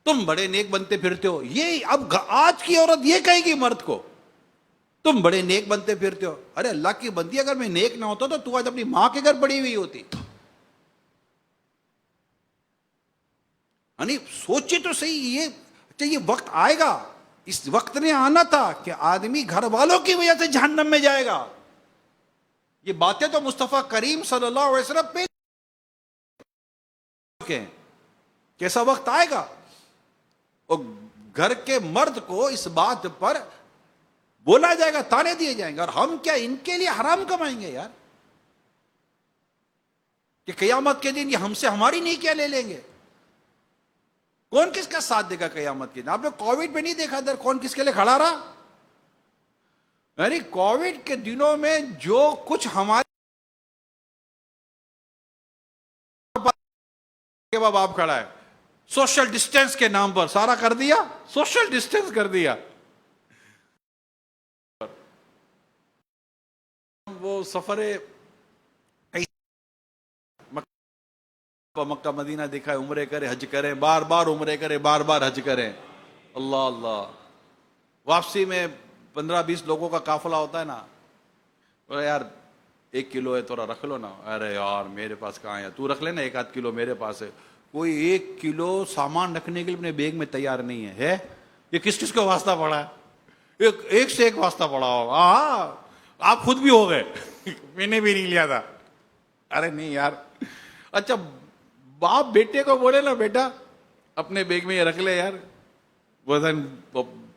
تم بڑے نیک بنتے پھرتے ہو. یہ اب آج کی عورت یہ کہے گی مرد کو تم بڑے نیک بنتے پھرتے ہو. ارے اللہ کی بندی، اگر میں نیک نہ ہوتا تو آج اپنی ماں کے گھر پڑی ہوئی ہوتی. یعنی سوچے تو صحیح، یہ وقت آئے گا، اس وقت نے آنا تھا کہ آدمی گھر والوں کی وجہ سے جہنم میں جائے گا. یہ باتیں تو مصطفیٰ کریم صلی اللہ علیہ وسلم پہ کیسا وقت آئے گا اور گھر کے مرد کو اس بات پر بولا جائے گا، تانے دیے جائیں گے. اور ہم کیا ان کے لیے حرام کمائیں گے یار کہ قیامت کے دن یہ ہم سے ہماری نہیں کیا لے لیں گے؟ کون کس کا ساتھ دے گا قیامت کے دن؟ آپ نے کووڈ میں نہیں دیکھا در کون کس کے لیے کھڑا رہا؟ یعنی کووڈ کے دنوں میں جو کچھ ہمارے باپ کھڑا ہے، سوشل ڈسٹینس کے نام پر سارا کر دیا، سوشل ڈسٹینس کر دیا. وہ سفر مکہ مدینہ دکھائے، عمرے کرے، حج کریں، بار بار عمرے کرے، بار بار حج کریں. اللہ اللہ. واپسی میں 15-20 لوگوں کا قافلہ ہوتا ہے نا، یار 1 کلو ہے تھوڑا رکھ لو نا. ارے یار میرے پاس کہاں ہے، تو رکھ لینا 1-8 کلو میرے پاس ہے. کوئی 1 کلو سامان رکھنے کے لیے اپنے بیگ میں تیار نہیں ہے. یہ کس کس کو واسطہ پڑا ہے؟ ایک سے ایک واسطہ پڑا ہوگا. ہاں آپ خود بھی ہو گئے میں نے بھی نہیں لیا تھا. ارے نہیں یار، اچھا باپ بیٹے کو بولے نا بیٹا اپنے بیگ میں یہ رکھ لے یار، وزن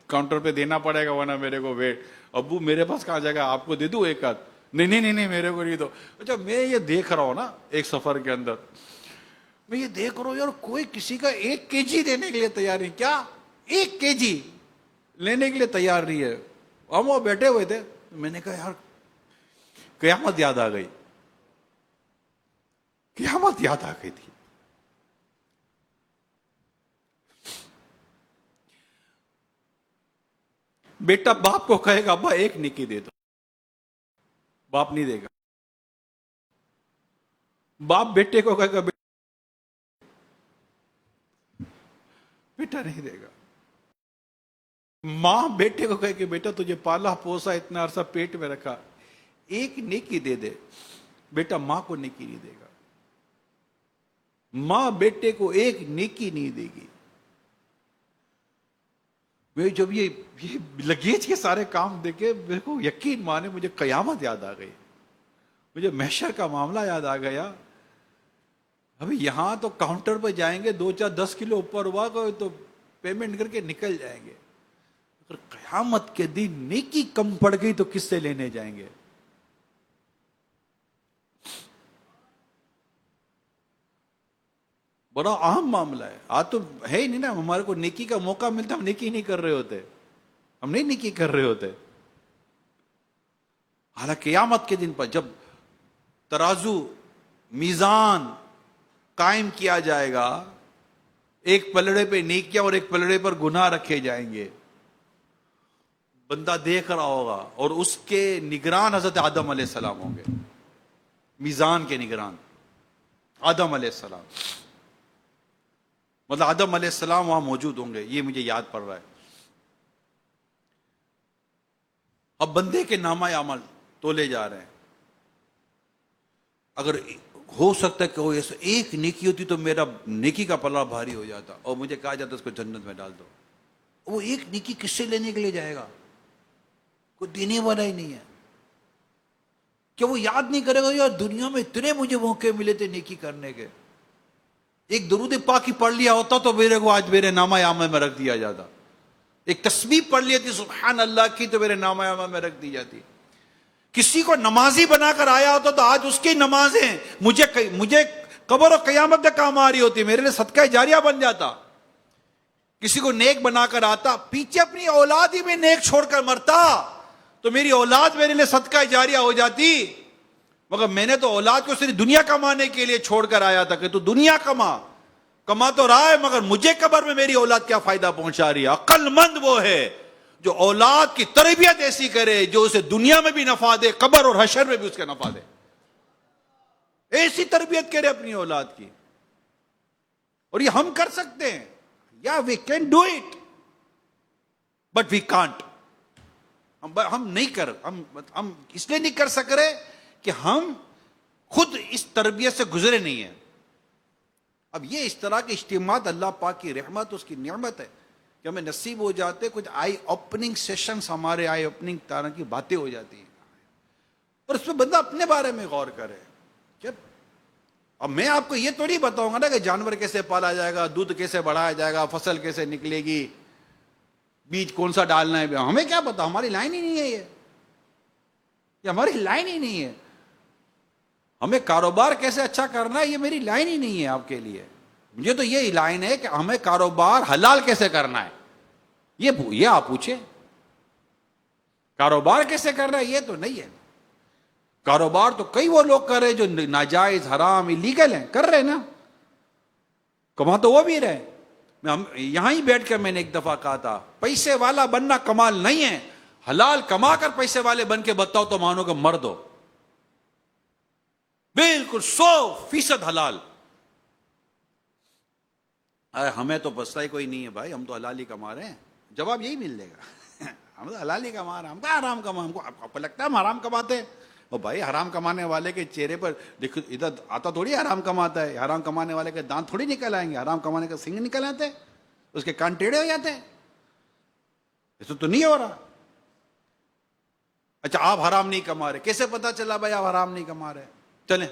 کاؤنٹر پہ دینا پڑے گا ورنہ میرے کو ویٹ، ابو میرے پاس کہاں جائے گا، آپ کو دے دوں ایک آدھ، نہیں میرے کو نہیں دو۔ اچھا میں یہ دیکھ رہا ہوں نا ایک سفر کے اندر، میں یہ دیکھ رہا ہوں یار کوئی کسی کا 1 kg دینے کے لیے تیار نہیں، کیا 1 kg لینے کے لیے تیار نہیں ہے۔ ہم وہ بیٹھے ہوئے تھے، میں نے کہا یار قیامت یاد آ گئی، قیامت یاد آ گئی تھی۔ بیٹا باپ کو کہے گا ابا 1 نیکی دے دو، باپ نہیں دے گا۔ باپ بیٹے کو کہے گا بیٹا نہیں دے گا۔ ماں بیٹے کو کہے کہ بیٹا تجھے پالا پوسا اتنا عرصہ پیٹ میں رکھا، 1 نیکی دے دے، بیٹا ماں کو نیکی نہیں دے گا۔ ماں بیٹے کو 1 نیکی نہیں دے گی۔ میں جب یہ لگیج کے سارے کام دیکھے میرے کو یقین مانے مجھے قیامت یاد آ گئی، مجھے محشر کا معاملہ یاد آ گیا۔ ابھی یہاں تو کاؤنٹر پہ جائیں گے 2-4-10 کلو اوپر ہوا تو پیمنٹ کر کے نکل جائیں گے، اگر قیامت کے دن نیکی کم پڑ گئی تو کس سے لینے جائیں گے؟ بڑا اہم معاملہ ہے۔ آج تو ہے ہی نہیں نا، ہمارے کو نیکی کا موقع ملتا ہم نیکی نہیں کر رہے ہوتے، ہم نہیں نیکی کر رہے ہوتے۔ حالانکہ قیامت کے دن پر جب ترازو میزان قائم کیا جائے گا، ایک پلڑے پہ نیکیاں اور ایک پلڑے پر گناہ رکھے جائیں گے، بندہ دیکھ رہا ہوگا اور اس کے نگران حضرت آدم علیہ السلام ہوں گے، میزان کے نگران آدم علیہ السلام، مطلب آدم علیہ السلام وہاں موجود ہوں گے، یہ مجھے یاد پڑ رہا ہے۔ اب بندے کے نامہ اعمال تولے جا رہے ہیں، اگر ہو سکتا ہے کہ وہ ایسا 1 نیکی ہوتی تو میرا نیکی کا پلڑا بھاری ہو جاتا اور مجھے کہا جاتا اس کو جنت میں ڈال دو۔ وہ 1 نیکی کس سے لینے کے لیے جائے گا؟ کوئی دینے والا ہی نہیں ہے۔ کیا وہ یاد نہیں کرے گا یار دنیا میں اتنے مجھے موقع ملے تھے نیکی کرنے کے، ایک درود پاک ہی پڑھ لیا ہوتا تو میرے کو آج میرے نامہ اعمال میں رکھ دیا جاتا، ایک تسبیح پڑھ لی تھی سبحان اللہ کی تو میرے نامہ اعمال میں رکھ دی جاتی، کسی کو نمازی بنا کر آیا ہوتا تو آج اس کی نمازیں مجھے قبر و قیامت میں کام آ رہی ہوتی، میرے لیے صدقہ جاریہ بن جاتا۔ کسی کو نیک بنا کر آتا، پیچھے اپنی اولاد ہی میں نیک چھوڑ کر مرتا تو میری اولاد میرے لیے صدقہ جاریہ ہو جاتی، مگر میں نے تو اولاد کو صرف دنیا کمانے کے لیے چھوڑ کر آیا تھا کہ تو دنیا کما تو رہا ہے، مگر مجھے قبر میں میری اولاد کیا فائدہ پہنچا رہی ہے؟ عقل مند وہ ہے جو اولاد کی تربیت ایسی کرے جو اسے دنیا میں بھی نفع دے، قبر اور حشر میں بھی اس کے نفع دے، ایسی تربیت کرے اپنی اولاد کی۔ اور یہ ہم کر سکتے ہیں، یا we can do it but we can't. ہم اس لیے نہیں کر سک رہے کہ ہم خود اس تربیت سے گزرے نہیں ہیں۔ اب یہ اس طرح کے اجتماعات اللہ پاک کی رحمت، اس کی نعمت ہے کہ ہمیں نصیب ہو جاتے، کچھ آئی اوپننگ سیشنز، ہمارے آئی اوپننگ طرح کی باتیں ہو جاتی ہیں، اور اس میں بندہ اپنے بارے میں غور کرے۔ اب میں آپ کو یہ تو نہیں بتاؤں گا نا کہ جانور کیسے پالا جائے گا، دودھ کیسے بڑھایا جائے گا، فصل کیسے نکلے گی، بیج کون سا ڈالنا ہے، ہمیں کیا پتا، ہماری لائن ہی نہیں ہے یہ ہماری لائن ہی نہیں ہے۔ ہمیں کاروبار کیسے اچھا کرنا ہے یہ میری لائن ہی نہیں ہے آپ کے لیے، مجھے تو یہ لائن ہے کہ ہمیں کاروبار حلال کیسے کرنا ہے یہ آپ پوچھیں، کاروبار کیسے کرنا ہے یہ تو نہیں ہے۔ کاروبار تو کئی وہ لوگ کر رہے جو ناجائز حرام ایلیگل ہیں، کر رہے نا، کما تو وہ بھی رہے۔ یہاں ہی بیٹھ کر میں نے ایک دفعہ کہا تھا پیسے والا بننا کمال نہیں ہے، حلال کما کر پیسے والے بن کے بتاؤ تو مانو کہ مرد ہو، بالکل 100% حلال۔ ہمیں تو بستا ہی کوئی نہیں ہے بھائی، ہم تو حلال ہی کما رہے ہیں، جواب یہی مل جائے گا ہم تو حلال ہی کما رہے ہیں، ہم کہاں حرام کما، ہم کو آپ کو لگتا ہے ہم حرام کماتے ہیں؟ اور بھائی حرام کمانے والے کے چہرے پر دیکھو، ادھر آتا تھوڑی حرام کماتا ہے، حرام کمانے والے کے دانت تھوڑی نکل آئیں گے، حرام کمانے کا سنگ نکل آتے ہیں، اس کے کان ٹیڑھے ہو جاتے ہیں، ایسا تو نہیں ہو رہا۔ اچھا آپ حرام نہیں کما رہے، کیسے پتا چلا بھائی آپ حرام نہیں کما رہے؟ چلیں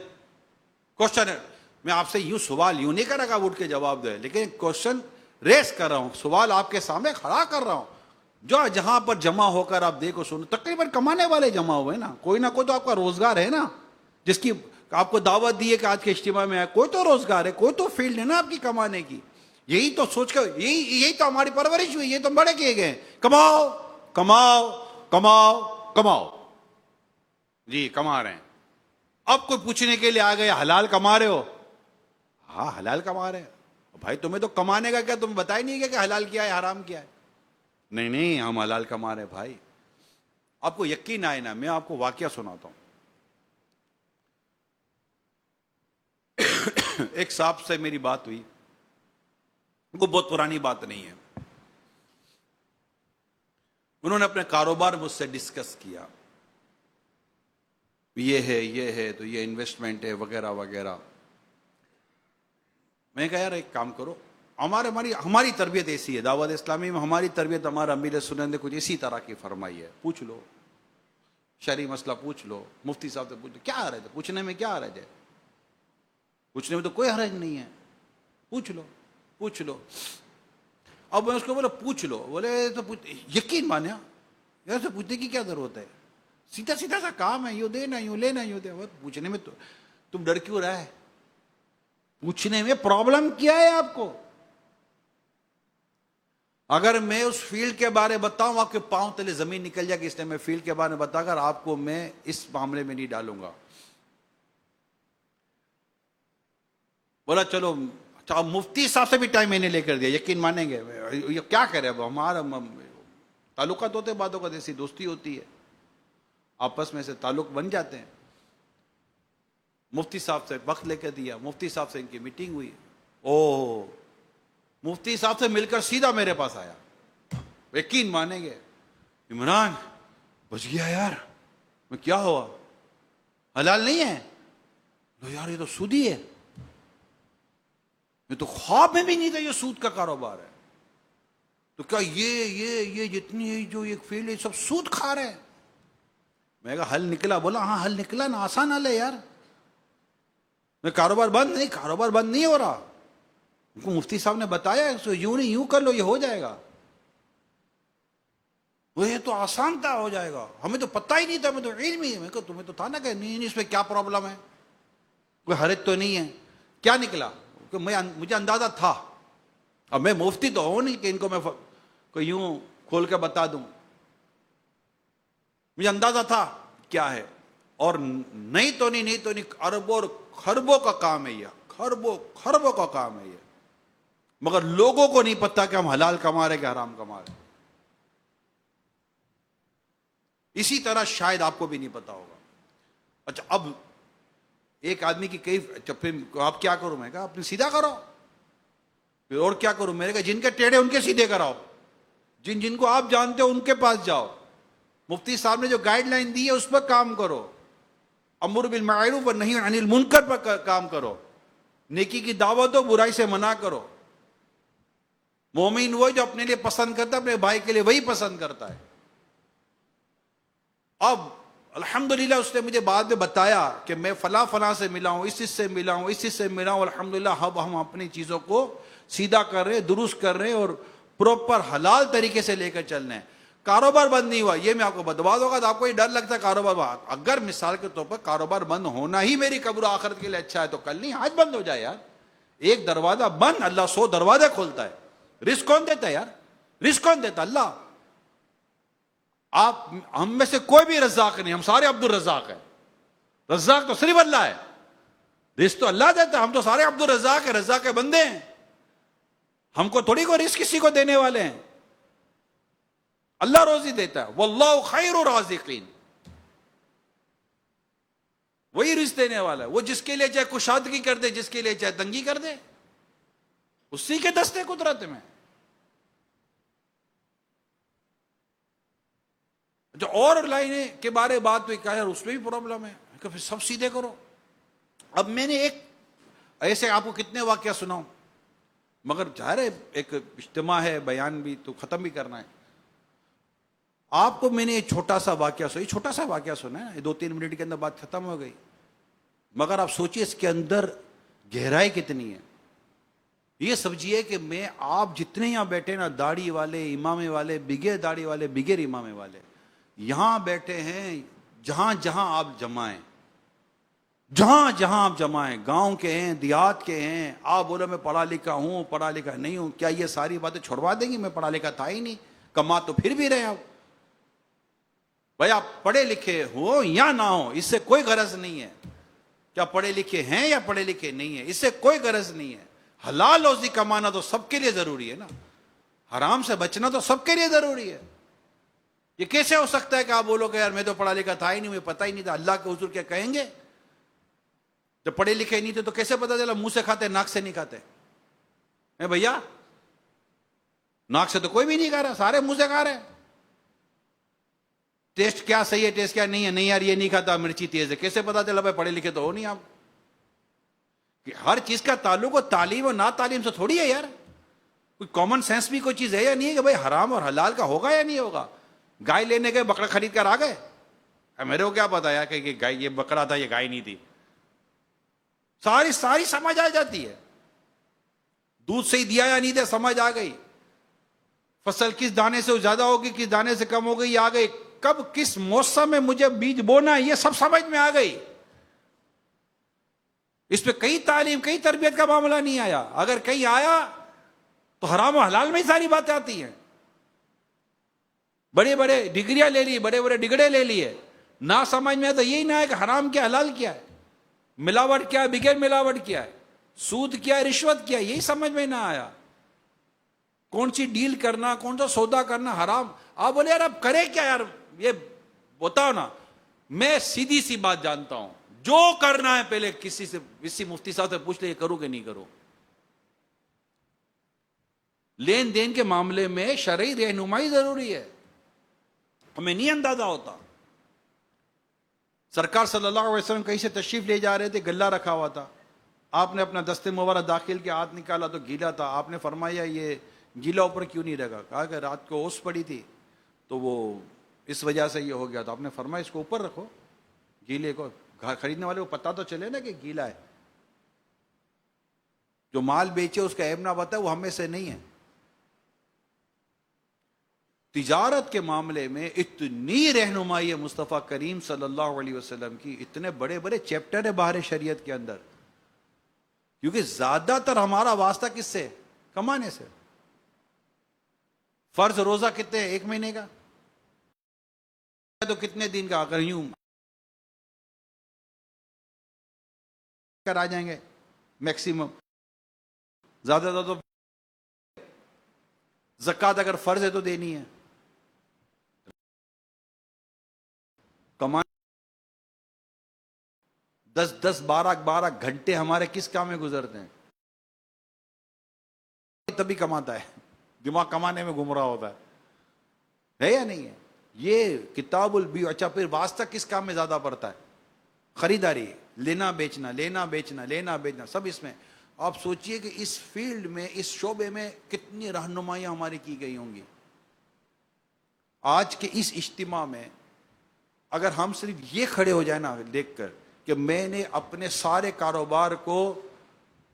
کوشچن ہے، میں آپ سے یوں سوال یوں نہیں کر رہا کہ آپ اٹھ کے جواب دیں، لیکن کوشچن ریس کر رہا ہوں، سوال آپ کے سامنے کھڑا کر رہا ہوں. جو جہاں پر جمع ہو کر آپ دیکھو سنو، تقریباً کمانے والے جمع ہوئے نا، کوئی نہ کوئی تو آپ کا روزگار ہے نا، جس کی آپ کو دعوت دی ہے کہ آج کے اجتماع میں آئے، کوئی تو روزگار ہے، کوئی تو فیلڈ ہے نا آپ کی کمانے کی. یہی تو سوچ کر یہی تو ہماری پرورش ہوئی، یہ تو بڑے کیے گئے، کماؤ کماؤ کماؤ کماؤ. جی کما رہے ہیں. اب کوئی پوچھنے کے لیے آ گئے حلال کما رہے ہو؟ ہاں حلال کما رہے ہیں. بھائی تمہیں تو کمانے کا کیا، تمہیں بتا ہی نہیں گیا کہ حلال کیا ہے حرام کیا ہے. نہیں ہم حلال کما رہے ہیں. بھائی آپ کو یقین آئے نا، میں آپ کو واقعہ سناتا ہوں. ایک صاحب سے میری بات ہوئی، وہ بہت پرانی بات نہیں ہے. انہوں نے اپنے کاروبار مجھ سے ڈسکس کیا، یہ ہے تو یہ انویسٹمنٹ ہے وغیرہ وغیرہ. میں کہا یار ایک کام کرو، ہماری تربیت ایسی ہے دعوت اسلامی میں، ہماری تربیت ہمارا امیر سنت نے کچھ اسی طرح کی فرمائی ہے. پوچھ لو، شرعی مسئلہ پوچھ لو، مفتی صاحب سے پوچھ لو، کیا حرج ہے پوچھنے میں، کیا حرج ہے پوچھنے میں، تو کوئی حرج نہیں ہے. پوچھ لو. اب میں اس کو بولا پوچھ لو، بولے تو یقین مانا یار سے پوچھنے کی کیا ضرورت ہے، سیدھا سیدھا سا کام ہے، یوں دینا یوں لینا یوں دے. پوچھنے میں تو تم ڈر کیوں رہا ہے؟ پوچھنے میں پرابلم کیا ہے آپ کو؟ اگر میں اس فیلڈ کے بارے بتاؤں آپ کے پاؤں تلے زمین نکل جائے گی، اس لیے میں فیلڈ کے بارے میں بتا کر آپ کو میں اس معاملے میں نہیں ڈالوں گا. بولا چلو مفتی صاحب سے بھی ٹائم میں نے لے کر دیا، یقین مانیں گے یہ کیا کرے، اب ہمارا تعلقات ہوتے ہیں، باتوں کا جیسی دوستی ہوتی ہے، آپس میں سے تعلق بن جاتے ہیں. مفتی صاحب سے وقت لے کے دیا، مفتی صاحب سے ان کی میٹنگ ہوئی. مفتی صاحب سے مل کر سیدھا میرے پاس آیا. یقین مانیں گے عمران بچ گیا یار. میں کیا ہوا؟ حلال نہیں ہے؟ لو یار یہ تو سودی ہے. میں تو خواب میں بھی نہیں تھا یہ سود کا کاروبار ہے. تو کیا یہ جتنی جو ایک فیلڈ ہے سب سود کھا رہے ہیں؟ میں کہا حل نکلا؟ بولا ہاں حل نکلا نا، آسان حل ہے یار. میں کاروبار بند نہیں ہو رہا. ان کو مفتی صاحب نے بتایا یوں نہیں یوں کر لو، یہ ہو جائے گا. وہ یہ تو آسان تھا، ہو جائے گا. ہمیں تو پتہ ہی نہیں تھا، ہمیں تو علم ہی ہے. میں کہا تمہیں تو تھا نا کہ نہیں اس میں کیا پرابلم ہے، کوئی حرج تو نہیں ہے. کیا نکلا؟ کہ مجھے اندازہ تھا، اب میں مفتی تو ہوں نہیں کہ ان کو میں کوئی یوں کھول کے بتا دوں. مجھے اندازہ تھا کیا ہے، اور نہیں تو نہیں اربوں اور خربوں کا کام ہے یہ، خربوں کا کام ہے یہ. مگر لوگوں کو نہیں پتا کہ ہم حلال کما رہے کہ حرام کما رہے. اسی طرح شاید آپ کو بھی نہیں پتا ہوگا. اچھا اب ایک آدمی کی کئی، پھر آپ کیا کروں؟ میں کہا اپنے سیدھا کرو. پھر اور کیا کروں؟ میں نے کہا جن کے ٹیڑھے ان کے سیدھے کراؤ، جن کو آپ جانتے ہو ان کے پاس جاؤ. مفتی صاحب نے جو گائیڈ لائن دی ہے اس پر کام کرو. امر بالمعروف والنہی عن المنکر پر کام کرو. نیکی کی دعوت ہو، برائی سے منع کرو. مومن وہ جو اپنے لیے پسند کرتا ہے اپنے بھائی کے لیے وہی پسند کرتا ہے. اب الحمدللہ اس نے مجھے بعد میں بتایا کہ میں فلاں سے ملا ہوں، اس سے ملا ہوں، اس سے ملا ہوں. الحمدللہ اب ہم اپنی چیزوں کو سیدھا کر رہے ہیں، درست کر رہے ہیں اور پراپر حلال طریقے سے لے کر چل رہے ہیں. کاروبار بند نہیں ہوا، یہ میں آپ کو بتوا دوں گا. تو آپ کو یہ ڈر لگتا ہے کاروبار بند، اگر مثال کے طور پر کاروبار بند ہونا ہی میری قبر و آخرت کے لیے اچھا ہے تو کل نہیں آج بند ہو جائے یار. ایک دروازہ بند، اللہ 100 دروازے کھولتا ہے. رزق کون دیتا ہے یار؟ رزق کون دیتا؟ اللہ. آپ ہم میں سے کوئی بھی رزاق نہیں، ہم سارے عبد الرزاق ہیں. رزاق تو صرف اللہ ہے، رزق تو اللہ دیتا ہے. ہم تو سارے عبد الرزاق ہیں، رزاق کے بندے ہیں. ہم کو تھوڑی کوئی رزق کسی کو دینے والے ہیں، اللہ روزی دیتا ہے. واللہ خیر الرازقین، وہی رزق دینے والا ہے. وہ جس کے لیے چاہے کشادگی کر دے، جس کے لیے چاہے تنگی کر دے، اسی کے دستے قدرت میں. جو اور لائنیں کے بارے بات ہوئی کہا یار اس میں بھی پرابلم ہے کہ پھر سب سیدھے کرو. اب میں نے ایک ایسے آپ کو کتنے واقعہ سناؤں، مگر ظاہر ہے ایک اجتماع ہے، بیان بھی تو ختم بھی کرنا ہے. آپ کو میں نے ایک چھوٹا سا واقعہ سنا ہے، 2-3 منٹ کے اندر بات ختم ہو گئی. مگر آپ سوچئے اس کے اندر گہرائی کتنی ہے. یہ سمجھیے کہ میں آپ جتنے یہاں بیٹھے نا، داڑھی والے، امامے والے، بغیر داڑھی والے، بغیر امامے والے، یہاں بیٹھے ہیں، جہاں جہاں آپ جمع ہیں، جہاں جہاں آپ جمع ہیں، گاؤں کے ہیں، دیہات کے ہیں، آپ بولو میں پڑھا لکھا ہوں، پڑھا لکھا نہیں ہوں، کیا یہ ساری باتیں چھوڑوا دیں گی؟ میں پڑھا لکھا تھا ہی نہیں، کما تو پھر بھی رہے آپ. بھائی آپ پڑھے لکھے ہو یا نہ ہو، اس سے کوئی غرض نہیں ہے. کیا پڑھے لکھے ہیں یا پڑھے لکھے نہیں ہیں، اس سے کوئی غرض نہیں ہے. حلال روزی کمانا تو سب کے لیے ضروری ہے نا، حرام سے بچنا تو سب کے لیے ضروری ہے. یہ کیسے ہو سکتا ہے کہ آپ بولو کہ یار میں تو پڑھا لکھا تھا ہی نہیں، مجھے پتہ ہی نہیں تھا؟ اللہ کے حضور کیا کہیں گے؟ جب پڑھے لکھے نہیں تھے تو کیسے پتا چلا؟ منہ سے کھاتے، ناک سے نہیں کھاتے. بھیا ناک سے تو کوئی بھی نہیں کھا رہا، سارے منہ سے کھا رہے ہیں. ٹیسٹ کیا صحیح ہے، ٹیسٹ کیا نہیں ہے؟ نہیں یار یہ نہیں کھاتا، مرچی تیز ہے. کیسے پتا چلا؟ بھائی پڑھے لکھے تو ہو نہیں آپ. کہ ہر چیز کا تعلق تعلیم اور نا تعلیم سے تھوڑی ہے یار. کوئی کامن سینس بھی کوئی چیز ہے یا نہیں ہے کہ بھائی حرام اور حلال کا ہوگا یا نہیں ہوگا؟ گائے لینے گئے، بکرا خرید کر آ گئے، میرے کو کیا پتا یار کہ گائے، یہ بکرا تھا، یہ گائے نہیں تھی. ساری سمجھ آ جاتی ہے. دودھ سے ہی دیا یا نہیں دیا سمجھ آ گئی. فصل کس دانے سے زیادہ ہوگی، کس دانے سے کم ہوگی، آ گئی. کب کس موسم میں مجھے بیج بونا ہے، یہ سب سمجھ میں آ گئی. اس پہ کئی تعلیم، کئی تربیت کا معاملہ نہیں آیا. اگر کہیں آیا تو حرام و حلال میں ہی ساری باتیں آتی ہیں. بڑے بڑے ڈگریاں لے لی، بڑے بڑے ڈگڑے لے لیے، نہ سمجھ میں آتا یہی نہ ہے کہ حرام کیا حلال کیا ہے، ملاوٹ کیا ہے، بغیر ملاوٹ کیا ہے، سود کیا ہے، رشوت کیا ہے، یہی سمجھ میں نہ آیا. کون سی ڈیل کرنا، کون سا سودا کرنا حرام. آپ بولے یار اب کرے کیا یار، یہ بتاؤ نا. میں سیدھی سی بات جانتا ہوں، جو کرنا ہے پہلے کسی مفتی صاحب سے پوچھ لے یہ کروں کہ نہیں کروں. لین دین کے معاملے میں شرعی رہنمائی ضروری ہے، ہمیں نہیں اندازہ ہوتا. سرکار صلی اللہ علیہ وسلم کہیں سے تشریف لے جا رہے تھے، گلہ رکھا ہوا تھا. آپ نے اپنا دستے مبارک داخل کیا، ہاتھ نکالا تو گیلا تھا. آپ نے فرمایا یہ گیلا اوپر کیوں نہیں رکھا؟ کہا کہ رات کو اوس پڑی تھی تو وہ اس وجہ سے یہ ہو گیا. تو آپ نے فرمایا اس کو اوپر رکھو، گیلے کو. گھر خریدنے والے کو پتا تو چلے نا کہ گیلا ہے. جو مال بیچے اس کا عیب نہ بتائے، وہ ہمیں سے نہیں ہے. تجارت کے معاملے میں اتنی رہنمائی ہے مصطفیٰ کریم صلی اللہ علیہ وسلم کی، اتنے بڑے بڑے چیپٹر ہے باہر شریعت کے اندر. کیونکہ زیادہ تر ہمارا واسطہ کس سے؟ کمانے سے. فرض روزہ کتنے؟ 1 مہینے کا تو کتنے دن کا؟ اگر یوں کر آ جائیں گے میکسیمم، زیادہ زیادہ. زکوٰۃ اگر فرض ہے تو دینی ہے. کمانے 10-12 گھنٹے ہمارے کس کام میں گزرتے ہیں؟ تبھی کماتا ہے، دماغ کمانے میں گم رہا ہوتا ہے یا نہیں ہے؟ یہ کتاب البیع. اچھا پھر واسطہ کس کام میں زیادہ پڑتا ہے؟ خریداری، لینا بیچنا، لینا بیچنا، لینا بیچنا، سب اس میں. آپ سوچئے کہ اس فیلڈ میں، اس شعبے میں کتنی رہنمائیاں ہماری کی گئی ہوں گی. آج کے اس اجتماع میں اگر ہم صرف یہ کھڑے ہو جائیں نا دیکھ کر کہ میں نے اپنے سارے کاروبار کو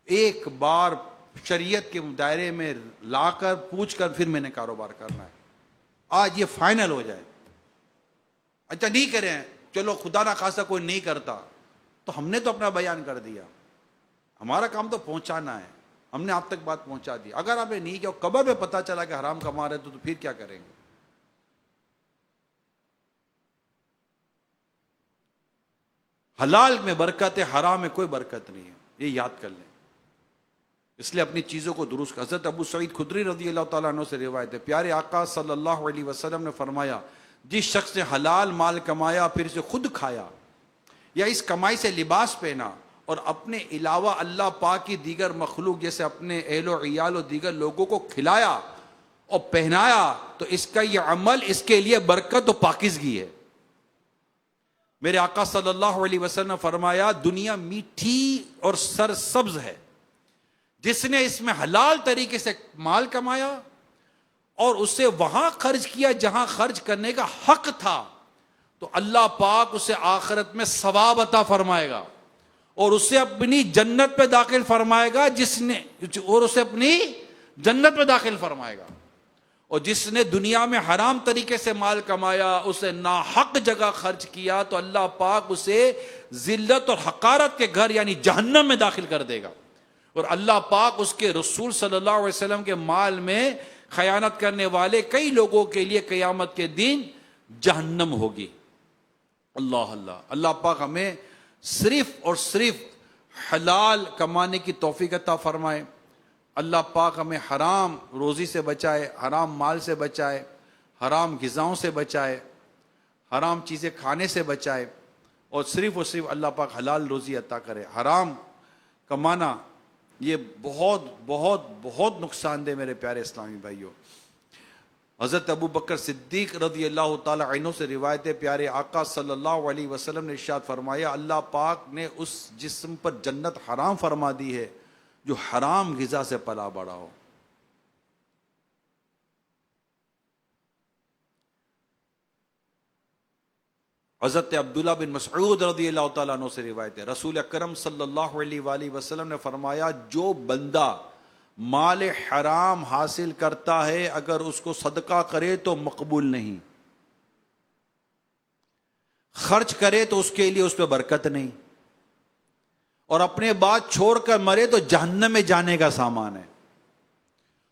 ایک بار شریعت کے دائرے میں لا کر پوچھ کر پھر میں نے کاروبار کرنا ہے، آج یہ فائنل ہو جائے. اچھا نہیں کریں، چلو خدا نہ خاصا کوئی نہیں کرتا، تو ہم نے تو اپنا بیان کر دیا. ہمارا کام تو پہنچانا ہے، ہم نے آپ تک بات پہنچا دی. اگر آپ نے نہیں کیا، کب میں پتا چلا کہ حرام کما رہے تو پھر کیا کریں گے؟ حلال میں برکت ہے، حرام میں کوئی برکت نہیں ہے، یہ یاد کر لیں. اس لیے اپنی چیزوں کو درست کر. حضرت ابو سعید خدری رضی اللہ تعالیٰ عنہ سے روایت ہے، پیارے آقا صلی اللہ علیہ وسلم نے فرمایا، جس شخص نے حلال مال کمایا پھر اسے خود کھایا، یا اس کمائی سے لباس پہنا اور اپنے علاوہ اللہ پاک کی دیگر مخلوق جیسے اپنے اہل و عیال و دیگر لوگوں کو کھلایا اور پہنایا، تو اس کا یہ عمل اس کے لیے برکت و پاکیزگی ہے. میرے آقا صلی اللہ علیہ وسلم نے فرمایا، دنیا میٹھی اور سرسبز ہے، جس نے اس میں حلال طریقے سے مال کمایا اور اسے وہاں خرچ کیا جہاں خرچ کرنے کا حق تھا، تو اللہ پاک اسے آخرت میں ثواب عطا فرمائے گا. اور اسے اپنی جنت پہ داخل فرمائے گا اور جس نے دنیا میں حرام طریقے سے مال کمایا، اسے ناحق جگہ خرچ کیا، تو اللہ پاک اسے ذلت اور حقارت کے گھر یعنی جہنم میں داخل کر دے گا، اور اللہ پاک اس کے رسول صلی اللہ علیہ وسلم کے مال میں خیانت کرنے والے کئی لوگوں کے لیے قیامت کے دن جہنم ہوگی۔ اللہ اللہ، اللہ پاک ہمیں صرف اور صرف حلال کمانے کی توفیق عطا فرمائے۔ اللہ پاک ہمیں حرام روزی سے بچائے، حرام مال سے بچائے، حرام غذاؤں سے بچائے، حرام چیزیں کھانے سے بچائے، اور صرف اللہ پاک حلال روزی عطا کرے۔ حرام کمانا یہ بہت بہت بہت نقصان دہ میرے پیارے اسلامی بھائیوں۔ حضرت ابو بکر صدیق رضی اللہ تعالی عنہ سے روایت ہے، پیارے آقا صلی اللہ علیہ وسلم نے ارشاد فرمایا، اللہ پاک نے اس جسم پر جنت حرام فرما دی ہے جو حرام غذا سے پلا بڑا ہو۔ حضرت عبداللہ بن مسعود رضی اللہ تعالیٰ عنہ سے روایت ہے، رسول اکرم صلی اللہ علیہ وآلہ وسلم نے فرمایا، جو بندہ مال حرام حاصل کرتا ہے اگر اس کو صدقہ کرے تو مقبول نہیں، خرچ کرے تو اس کے لیے اس پہ برکت نہیں، اور اپنے بات چھوڑ کر مرے تو جہنم میں جانے کا سامان ہے۔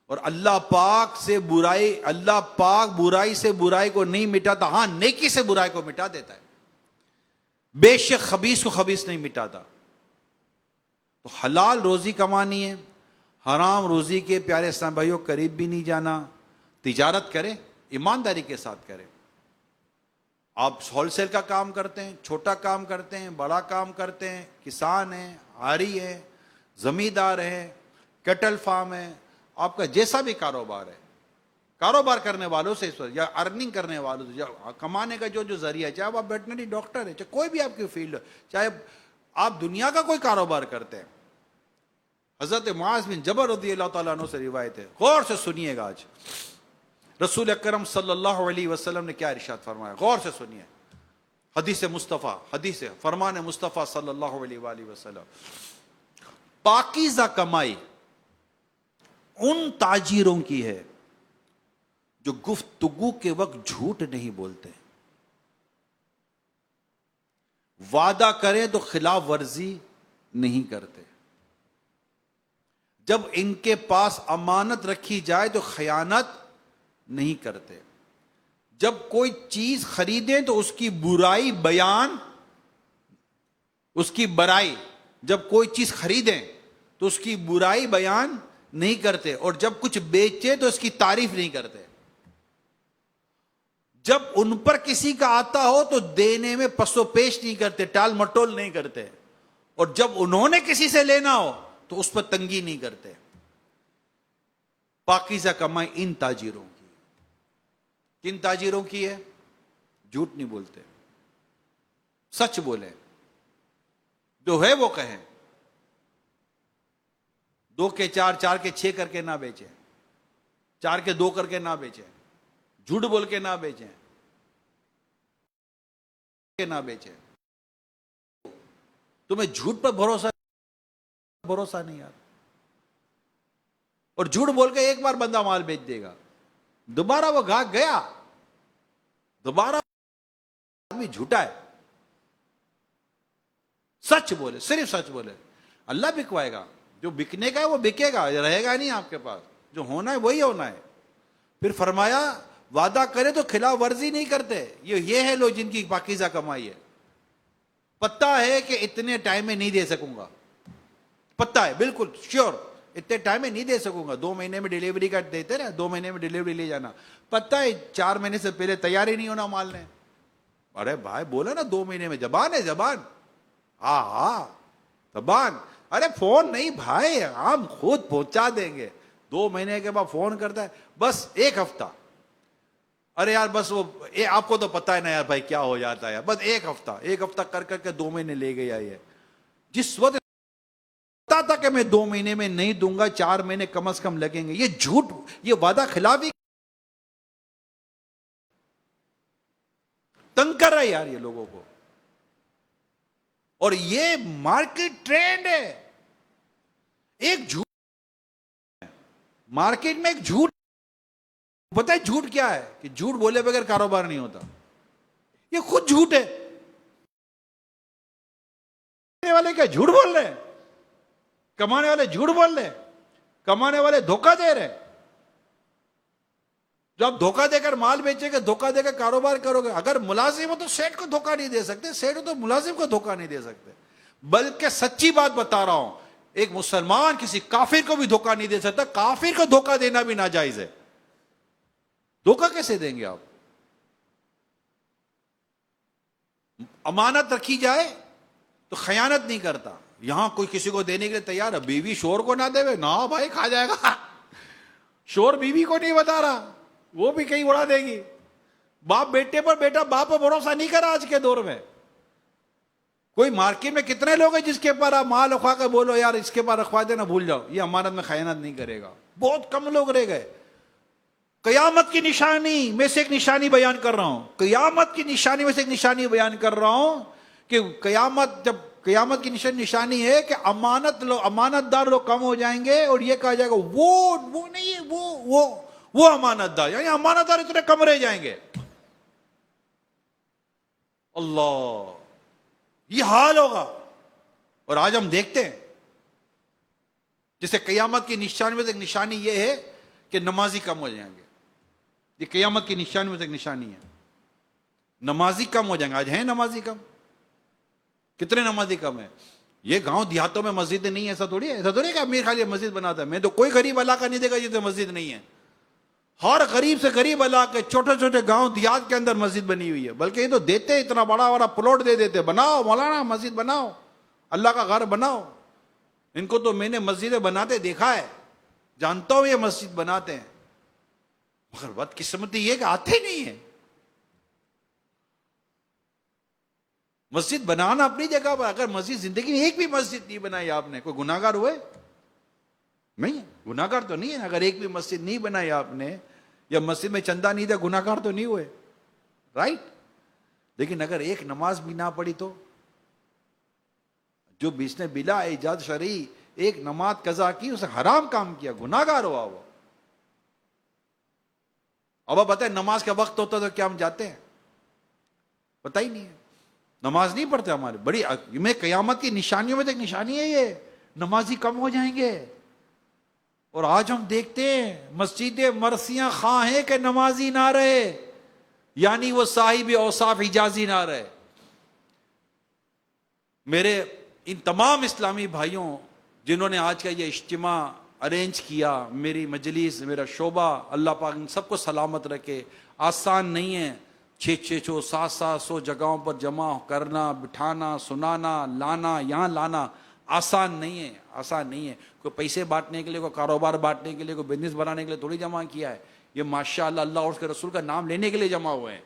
اور اللہ پاک برائی سے برائی کو نہیں مٹاتا، ہاں نیکی سے برائی کو مٹا دیتا ہے، بے شک خبیث کو خبیث نہیں مٹاتا۔ تو حلال روزی کمانی ہے، حرام روزی کے پیارے اسلام بھائیوں قریب بھی نہیں جانا۔ تجارت کرے، ایمانداری کے ساتھ کرے۔ آپ ہول سیل کا کام کرتے ہیں، چھوٹا کام کرتے ہیں، بڑا کام کرتے ہیں، کسان ہیں، آری ہیں، زمیندار ہیں، کیٹل فارم ہے، آپ کا جیسا بھی کاروبار ہے، کاروبار کرنے والوں سے یا ارننگ کرنے والوں سے، یا کمانے کا جو ذریعہ ہے، چاہے وہ آپ ویٹنری ڈاکٹر ہے، چاہے کوئی بھی آپ کی فیلڈ ہے، چاہے آپ دنیا کا کوئی کاروبار کرتے ہیں۔ حضرت معاذ بن جبل رضی اللہ تعالیٰ عنہ سے روایت ہے، غور سے سنیے گا آج رسول اکرم صلی اللہ علیہ وسلم نے کیا ارشاد فرمایا، غور سے سنیے۔ حدیث فرمان مصطفیٰ صلی اللہ علیہ وآلہ وسلم، پاکیزہ کمائی ان تاجروں کی ہے جو گفتگو کے وقت جھوٹ نہیں بولتے، وعدہ کریں تو خلاف ورزی نہیں کرتے، جب ان کے پاس امانت رکھی جائے تو خیانت نہیں کرتے، جب کوئی چیز خریدیں تو اس کی برائی جب کوئی چیز خریدیں تو اس کی برائی بیان نہیں کرتے، اور جب کچھ بیچے تو اس کی تعریف نہیں کرتے، جب ان پر کسی کا آتا ہو تو دینے میں پس و پیش نہیں کرتے، ٹال مٹول نہیں کرتے، اور جب انہوں نے کسی سے لینا ہو تو اس پر تنگی نہیں کرتے۔ پاکیزہ کمائی ان تاجروں کی۔ کن تاجروں کی ہے؟ جھوٹ نہیں بولتے، سچ بولیں، جو ہے وہ کہیں، 2 کے 4 4 کے 6 کر کے نہ بیچیں، 4 کے 2 کر کے نہ بیچیں، جھوٹ بول کے نہ بیچیں، تمہیں جھوٹ پر بھروسہ نہیں یار، اور جھوٹ بول کے ایک بار بندہ مال بیچ دے گا، دوبارہ وہ گاہک گیا، دوبارہ آدمی جھوٹا ہے۔ سچ بولے، صرف سچ بولے، اللہ بکوائے گا، جو بکنے کا ہے وہ بکے گا، رہے گا نہیں آپ کے پاس، جو ہونا ہے وہی ہونا ہے۔ پھر فرمایا وعدہ کرے تو خلاف ورزی نہیں کرتے، یہ ہے لوگ جن کی پاکیزہ کمائی ہے۔ پتہ ہے کہ اتنے ٹائم میں نہیں دے سکوں گا، پتہ ہے بالکل شیور اتنے ٹائم میں نہیں دے سکوں گا، 2 مہینے میں ڈیلیوری کا دیتے نا، 2 مہینے میں ڈیلیوری لے جانا، پتہ ہے 4 مہینے سے پہلے تیار ہی نہیں ہونا مال نے۔ ارے بھائی بولا نا 2 مہینے میں، زبان ہے زبان، ہاں زبان، ارے فون نہیں بھائی، ہم خود پہنچا دیں گے۔ 2 مہینے کے بعد فون کرتا ہے، بس 1 ہفتہ، ارے یار بس وہ آپ کو تو پتہ ہے نا یار بھائی کیا ہو جاتا ہے، بس 1 ہفتہ کر کے 2 مہینے لے گیا یہ۔ جس وقت پتا تھا کہ میں 2 مہینے میں نہیں دوں گا، 4 مہینے کم از کم لگیں گے، یہ جھوٹ، یہ وعدہ خلافی تنگ کر رہا ہے یار یہ لوگوں کو۔ اور یہ مارکیٹ ٹرینڈ ہے. ایک جھوٹ مارکیٹ میں، ایک جھوٹ. پتہ ہے جھوٹ کیا ہے؟ کہ جھوٹ بولے بغیر کاروبار نہیں ہوتا. یہ خود جھوٹ ہے. کمانے والے کیا جھوٹ بول رہے ہیں؟ کمانے والے جھوٹ بول رہے ہیں، کمانے والے دھوکہ دے رہے ہیں. جو آپ دھوکہ دے کر مال بیچے گے، دھوکہ دے کر کاروبار کرو گے. اگر ملازم ہو تو سیٹ کو دھوکہ نہیں دے سکتے، سیٹ ہو تو ملازم کو دھوکہ نہیں دے سکتے. بلکہ سچی بات بتا رہا ہوں، ایک مسلمان کسی کافر کو بھی دھوکہ نہیں دے سکتا. کافر کو دھوکہ دینا بھی ناجائز ہے. دھوکہ کیسے دیں گے آپ؟ امانت رکھی جائے تو خیانت نہیں کرتا. یہاں کوئی کسی کو دینے کے لیے تیار ہے. بیوی شور کو نہ دے نہ بھائی کھا جائے گا. شور بیوی کو نہیں بتا رہا، وہ بھی کہیں اڑا دے گی. باپ بیٹے پر، بیٹا باپ پر بھروسہ نہیں کرا آج کے دور میں. کوئی مارکیٹ میں کتنے لوگ ہیں جس کے پر آپ مال رکھوا کے بولو یار اس کے پاس رکھوا دینا، بھول جاؤ، یہ امانت میں خیانت نہیں کرے گا. بہت کم لوگ رہ گئے. قیامت کی نشانی میں سے ایک نشانی بیان کر رہا ہوں. قیامت کی نشانی میں سے ایک نشانی بیان کر رہا ہوں کہ قیامت کی نشانی ہے کہ امانت دار لوگ کم ہو جائیں گے. اور یہ کہا جائے گا وہ نہیں ہے، وہ امانت دار، یعنی امانت دار اتنے کم رہ جائیں گے. اللہ، یہ حال ہوگا. اور آج ہم دیکھتے ہیں جیسے قیامت کی نشانی میں سے ایک نشانی یہ ہے کہ نمازی کم ہو جائیں گے. یہ قیامت کی نشانی میں سے ایک نشانی ہے. نمازی کم ہو جائیں گے. آج ہیں نمازی کم؟ کتنے نمازی کم ہیں؟ یہ گاؤں دیہاتوں میں مسجد نہیں ہے، ایسا تھوڑی ہے کہ امیر خالی مسجد بناتا ہے. میں تو کوئی غریب علاقہ نہیں دیکھا جسے مسجد نہیں ہے. ہر غریب سے غریب علاقے، چھوٹے چھوٹے گاؤں دیہات کے اندر مسجد بنی ہوئی ہے. بلکہ یہ تو دیتے اتنا بڑا بڑا پلاٹ دے دیتے، بناؤ مولانا مسجد بناؤ، اللہ کا گھر بناؤ. ان کو تو میں نے مسجدیں بناتے دیکھا ہے، جانتا ہوں یہ مسجد بناتے ہیں. مگر بدقسمتی یہ کہ آتے ہی نہیں ہے. مسجد بنانا اپنی جگہ پر، اگر مسجد زندگی میں ایک بھی مسجد نہیں بنائی آپ نے، کوئی گناہگار ہوئے؟ نہیں، گناہگار تو نہیں ہے. اگر ایک بھی مسجد نہیں بنائی آپ نے، یا مسجد میں چندہ نہیں دیا، گناہگار تو نہیں ہوئے، رائٹ. لیکن اگر ایک نماز بھی نہ پڑھی تو جو اس نے بلا ایجاد شرعی ایک نماز قضا کی، اسے حرام کام کیا، گناہگار ہوا وہ. اب آپ بتائیں نماز کا وقت ہوتا تو کیا ہم جاتے ہیں؟ پتہ ہی نہیں ہے. نماز نہیں پڑھتے ہمارے. بڑی میں قیامت کی نشانیوں میں تو ایک نشانی ہے یہ، نمازی کم ہو جائیں گے. اور آج ہم دیکھتے ہیں مسجدیں مرثیاں خواہ ہیں کہ نمازی نہ رہے، یعنی وہ صاحب اوصاف حجازی نہ رہے. میرے ان تمام اسلامی بھائیوں جنہوں نے آج کا یہ اجتماع ارینج کیا، میری مجلس، میرا شعبہ، اللہ پاک ان سب کو سلامت رکھے. آسان نہیں ہے 600 700 جگہوں پر جمع کرنا، بٹھانا، سنانا، لانا، یہاں لانا آسان نہیں ہے، آسان نہیں ہے. کوئی پیسے بانٹنے کے لیے، کوئی کاروبار بانٹنے کے لیے، کوئی بزنس بنانے کے لیے تھوڑی جمع کیا ہے. یہ ماشاءاللہ اللہ اور اس کے رسول کا نام لینے کے لیے جمع ہوئے ہیں.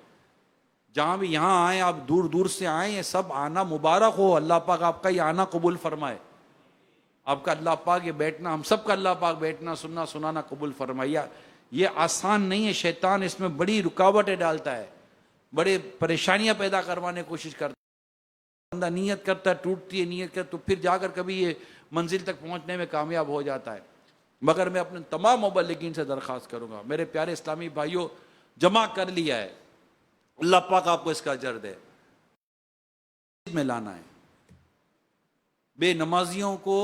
جہاں بھی یہاں آئیں، آپ دور دور سے آئیں، یہ سب آنا مبارک ہو. اللہ پاک آپ کا یہ آنا قبول فرمائے. آپ کا اللہ پاک یہ بیٹھنا، ہم سب کا اللہ پاک بیٹھنا سننا سنانا قبول فرمائے. یہ آسان نہیں ہے. شیطان اس میں بڑی رکاوٹیں ڈالتا ہے، بڑے پریشانیاں پیدا کروانے کی کوشش کرتا ہے. بندہ نیت کرتا ہے، ٹوٹتی ہے نیت کرتا، تو پھر جا کر کبھی یہ منزل تک پہنچنے میں کامیاب ہو جاتا ہے. مگر میں اپنے تمام مبلغین سے درخواست کروں گا، میرے پیارے اسلامی بھائیوں، جمع کر لیا ہے، اللہ پاک آپ کو اس کا اجر دے. میں لانا ہے بے نمازیوں کو،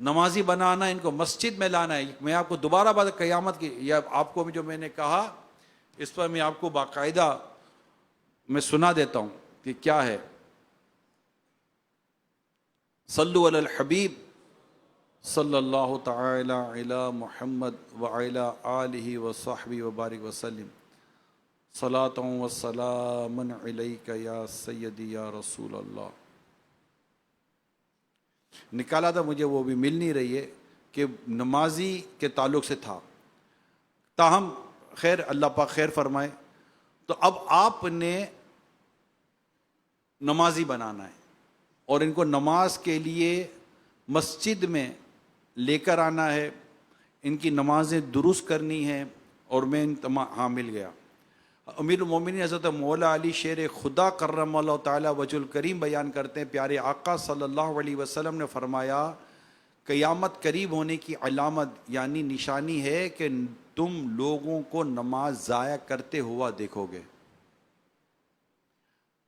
نمازی بنانا، ان کو مسجد میں لانا ہے. میں آپ کو دوبارہ بات قیامت کی، یا آپ کو جو میں نے کہا اس پر میں آپ کو باقاعدہ میں سنا دیتا ہوں کہ کیا ہے. صلو علی الحبیب صلی اللہ تعالی علی محمد وعلی آلہ وصحبہ وبارک وسلم. صلاۃ و سلام علیک یا سیدی یا رسول اللہ. نکالا تھا مجھے، وہ بھی مل نہیں رہی ہے کہ نمازی کے تعلق سے تھا، تاہم خیر اللہ پاک خیر فرمائے. تو اب آپ نے نمازی بنانا ہے اور ان کو نماز کے لیے مسجد میں لے کر آنا ہے، ان کی نمازیں درست کرنی ہیں. اور میں ہاں مل گیا. امیر المومنین حضرت مولا علی شیر خدا کرم اللہ تعالیٰ وجہ الکریم بیان کرتے ہیں، پیارے آقا صلی اللہ علیہ وسلم نے فرمایا قیامت قریب ہونے کی علامت یعنی نشانی ہے کہ تم لوگوں کو نماز ضائع کرتے ہوا دیکھو گے۔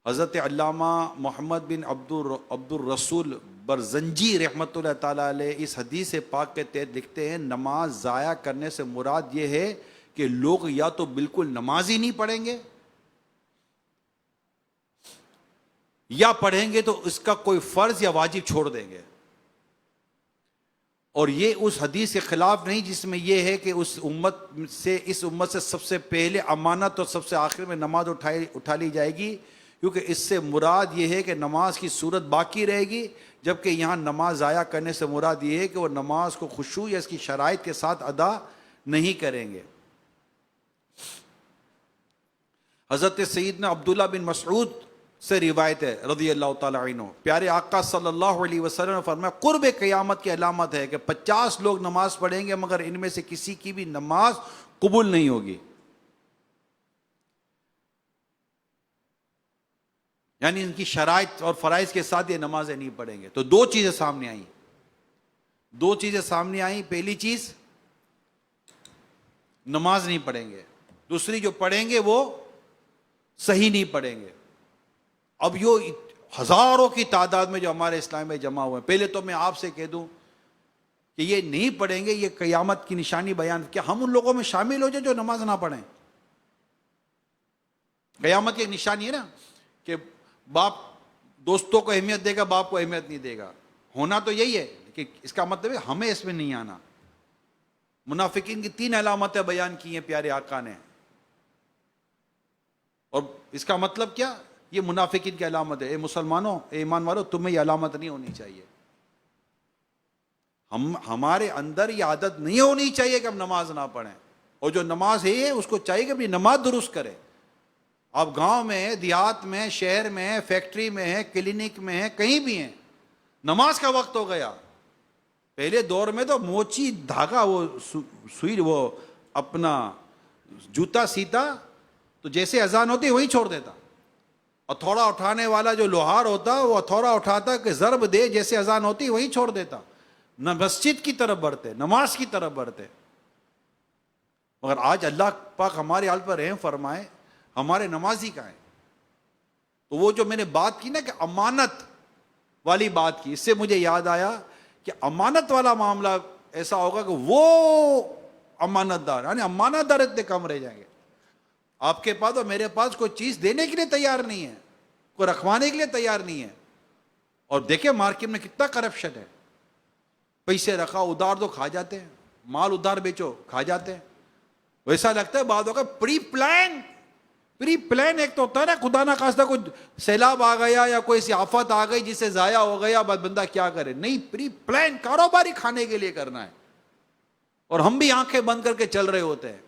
حضرت علامہ محمد بن عبد الرسول برزنجی رحمۃ اللہ تعالیٰ علیہ اس حدیث پاک کے تحت لکھتے ہیں نماز ضائع کرنے سے مراد یہ ہے کہ لوگ یا تو بالکل نماز ہی نہیں پڑھیں گے یا پڑھیں گے تو اس کا کوئی فرض یا واجب چھوڑ دیں گے، اور یہ اس حدیث کے خلاف نہیں جس میں یہ ہے کہ اس امت سے سب سے پہلے امانت اور سب سے آخر میں نماز اٹھا لی جائے گی، کیونکہ اس سے مراد یہ ہے کہ نماز کی صورت باقی رہے گی، جبکہ یہاں نماز ضائع کرنے سے مراد یہ ہے کہ وہ نماز کو خشوع یا اس کی شرائط کے ساتھ ادا نہیں کریں گے۔ حضرت سیدنا عبداللہ بن مسعود سے روایت ہے رضی اللہ تعالیٰ عنہ، پیارے آقا صلی اللہ علیہ وسلم نے فرمایا قرب قیامت کی علامت ہے کہ 50 لوگ نماز پڑھیں گے مگر ان میں سے کسی کی بھی نماز قبول نہیں ہوگی، یعنی ان کی شرائط اور فرائض کے ساتھ یہ نمازیں نہیں پڑھیں گے۔ تو دو چیزیں سامنے آئیں، پہلی چیز نماز نہیں پڑھیں گے، دوسری جو پڑھیں گے وہ صحیح نہیں پڑھیں گے۔ اب یہ ہزاروں کی تعداد میں جو ہمارے اسلام میں جمع ہوئے ہیں، پہلے تو میں آپ سے کہہ دوں کہ یہ نہیں پڑھیں گے، یہ قیامت کی نشانی بیان، کیا ہم ان لوگوں میں شامل ہو جائیں جو نماز نہ پڑھیں؟ قیامت کی ایک نشانی ہے نا کہ باپ دوستوں کو اہمیت دے گا، باپ کو اہمیت نہیں دے گا، ہونا تو یہی ہے کہ اس کا مطلب ہے ہمیں اس میں نہیں آنا۔ منافقین کی 3 علامتیں بیان کی ہیں پیارے آقا نے، اور اس کا مطلب کیا؟ یہ منافقین کی علامت ہے۔ اے مسلمانوں، اے ایمان والو، تمہیں یہ علامت نہیں ہونی چاہیے، ہمارے اندر یہ عادت نہیں ہونی چاہیے کہ ہم نماز نہ پڑھیں، اور جو نماز ہے اس کو چاہیے کہ اپنی نماز درست کرے۔ آپ گاؤں میں ہیں، دیہات میں ہیں، شہر میں ہیں، فیکٹری میں ہیں، کلینک میں ہیں، کہیں بھی ہیں، نماز کا وقت ہو گیا۔ پہلے دور میں تو موچی دھاگا وہ سوئی وہ اپنا جوتا سیتا تو جیسے اذان ہوتی وہی چھوڑ دیتا، ہتھوڑا اٹھانے والا جو لوہار ہوتا وہ ہتھوڑا اٹھاتا کہ ضرب دے، جیسے اذان ہوتی وہی چھوڑ دیتا، نہ مسجد کی طرف بڑھتے، نماز کی طرف بڑھتے۔ مگر آج اللہ پاک ہمارے حال پر رحم فرمائے، ہمارے نمازی کہاں ہیں؟ تو وہ جو میں نے بات کی نا کہ امانت والی بات کی، اس سے مجھے یاد آیا کہ امانت والا معاملہ ایسا ہوگا کہ وہ امانت دار، یعنی امانت دار اتنے کم رہ جائیں گے۔ آپ کے پاس اور میرے پاس کوئی چیز دینے کے لیے تیار نہیں ہے، کوئی رکھوانے کے لیے تیار نہیں ہے، اور دیکھیں مارکیٹ میں کتنا کرپشن ہے، پیسے رکھا ادھار دو کھا جاتے ہیں، مال ادھار بیچو کھا جاتے ہیں۔ ویسا لگتا ہے بعد ہوگا پری پلان ایک تو ہوتا ہے نا، خدا نہ خواستہ کوئی سیلاب آ گیا یا کوئی ایسی آفت آ گئی جس سے ضائع ہو گیا، بس بندہ کیا کرے؟ نہیں، پری پلان کاروباری کھانے کے لیے کرنا ہے، اور ہم بھی آنکھیں بند کر کے چل رہے ہوتے ہیں۔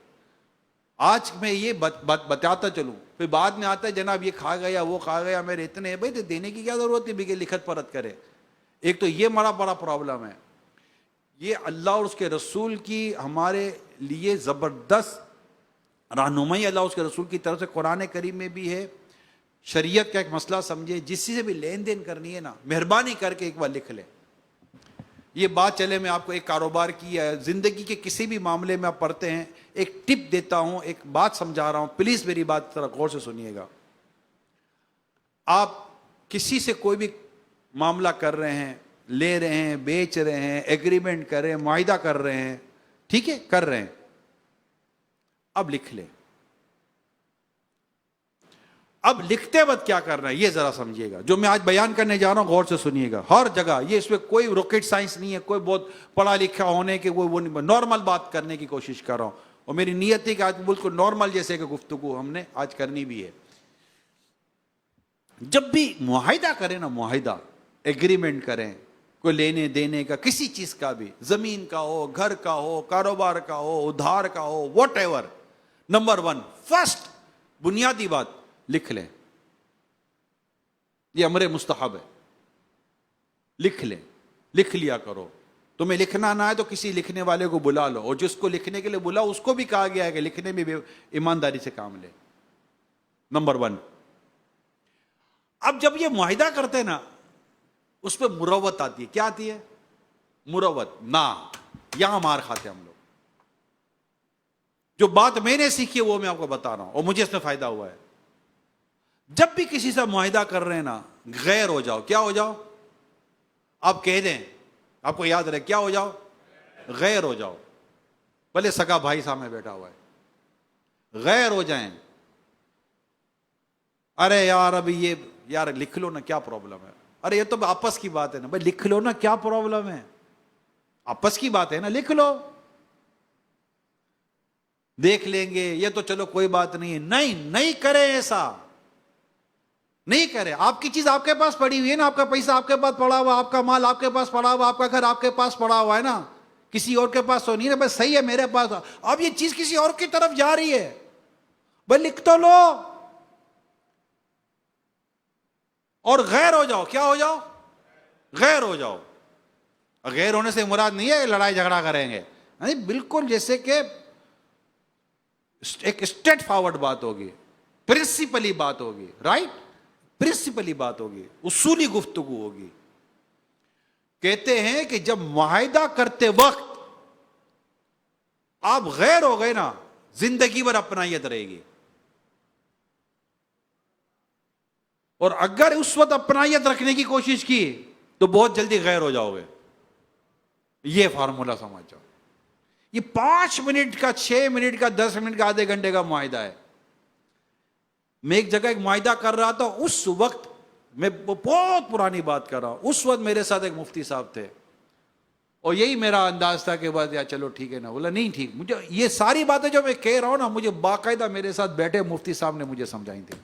آج میں یہ بتاتا چلوں، پھر بعد میں آتا ہے جناب یہ کھا گیا وہ کھا گیا، میرے اتنے ہیں، بھائی تو دینے کی کیا ضرورت ہے بغیر لکھت پرت کرے؟ ایک تو یہ بڑا پرابلم ہے۔ یہ اللہ اور اس کے رسول کی ہمارے لیے زبردست رہنمائی اللہ اس کے رسول کی طرف سے قرآن کریم میں بھی ہے۔ شریعت کا ایک مسئلہ سمجھے، جس سے بھی لین دین کرنی ہے نا، مہربانی کر کے ایک بار لکھ لیں۔ یہ بات چلے میں آپ کو ایک کاروبار کی ہے، زندگی کے کسی بھی معاملے میں آپ پڑھتے ہیں، ایک ٹپ دیتا ہوں، ایک بات سمجھا رہا ہوں، پلیز میری بات ذرا غور سے سنیے گا۔ آپ کسی سے کوئی بھی معاملہ کر رہے ہیں، لے رہے ہیں، بیچ رہے ہیں، ایگریمنٹ کر رہے ہیں، معاہدہ کر رہے ہیں، ٹھیک ہے، کر رہے ہیں، اب لکھ لیں۔ اب لکھتے وقت کیا کرنا ہے یہ ذرا سمجھیے گا، جو میں آج بیان کرنے جا رہا ہوں غور سے سنیے گا۔ ہر جگہ یہ، اس میں کوئی راکٹ سائنس نہیں ہے، کوئی بہت پڑھا لکھا ہونے کے وہ نہیں، نارمل بات کرنے کی کوشش کر رہا ہوں، اور میری نیت ہے کہ آج بالکل نارمل جیسے کہ گفتگو ہم نے آج کرنی بھی ہے۔ جب بھی معاہدہ کریں نا، معاہدہ ایگریمنٹ کریں، کوئی لینے دینے کا، کسی چیز کا بھی، زمین کا ہو، گھر کا ہو، کاروبار کا ہو، ادھار کا ہو، واٹ ایور، نمبر 1 فرسٹ بنیادی بات لکھ لیں۔ یہ امر مستحب ہے، لکھ لیں، لکھ لیا کرو۔ تمہیں لکھنا نہ ہے تو کسی لکھنے والے کو بلا لو، اور جس کو لکھنے کے لیے بلا اس کو بھی کہا گیا ہے کہ لکھنے میں بھی ایمانداری سے کام لے۔ نمبر 1. اب جب یہ معاہدہ کرتے ہیں نا, اس پہ مروت آتی ہے. کیا آتی ہے؟ مروت. نہ, یہاں مار کھاتے ہم لوگ. جو بات میں نے سیکھی ہے وہ میں آپ کو بتا رہا ہوں, اور مجھے اس میں فائدہ ہوا ہے. جب بھی کسی سے معاہدہ کر رہے ہیں نا, غیر ہو جاؤ. کیا ہو جاؤ؟ آپ کہہ دیں, آپ کو یاد رہے, کیا ہو جاؤ؟ غیر ہو جاؤ. بھلے سگا بھائی سامنے بیٹھا ہوا ہے, غیر ہو جائیں. ارے یار ابھی یہ, یار لکھ لو نا, کیا پرابلم ہے؟ ارے یہ تو آپس کی بات ہے نا بھائی, لکھ لو نا, کیا پرابلم ہے؟ آپس کی بات ہے نا, لکھ لو, دیکھ لیں گے, یہ تو چلو کوئی بات نہیں ہے. نہیں کرے ایسا, نہیں کرے. آپ کی چیز آپ کے پاس پڑی ہوئی ہے نا, آپ کا پیسہ آپ کے پاس پڑا ہوا, آپ کا مال آپ کے پاس پڑا ہوا, آپ کا گھر آپ کے پاس پڑا ہوا ہے نا, کسی اور کے پاس تو نہیں ہے. بس صحیح ہے میرے پاس. اب یہ چیز کسی اور کی طرف جا رہی ہے, بھائی لکھ تو لو اور غیر ہو جاؤ. کیا ہو جاؤ؟ غیر ہو جاؤ. غیر ہونے سے مراد نہیں ہے لڑائی جھگڑا کریں گے, نہیں, بالکل جیسے کہ ایک اسٹریٹ فارورڈ بات ہوگی, پرنسپلی بات ہوگی, رائٹ, پرنسپلی بات ہوگی, اصولی گفتگو ہوگی. کہتے ہیں کہ جب معاہدہ کرتے وقت آپ غیر ہو گئے نا, زندگی بھر اپنائیت رہے گی. اور اگر اس وقت اپنائیت رکھنے کی کوشش کی تو بہت جلدی غیر ہو جاؤ گے. یہ فارمولا سمجھ جاؤ. یہ 5 منٹ کا, 6 منٹ کا, 10 منٹ کا, آدھے گھنٹے کا معاہدہ ہے. میں ایک جگہ ایک معاہدہ کر رہا تھا, اس وقت میں بہت پرانی بات کر رہا ہوں, اس وقت میرے ساتھ ایک مفتی صاحب تھے, اور یہی میرا انداز تھا کہ بس یار چلو ٹھیک ہے نا. بولا نہیں ٹھیک, مجھے یہ ساری باتیں جو میں کہہ رہا ہوں نا, مجھے باقاعدہ میرے ساتھ بیٹھے مفتی صاحب نے مجھے سمجھائی تھی,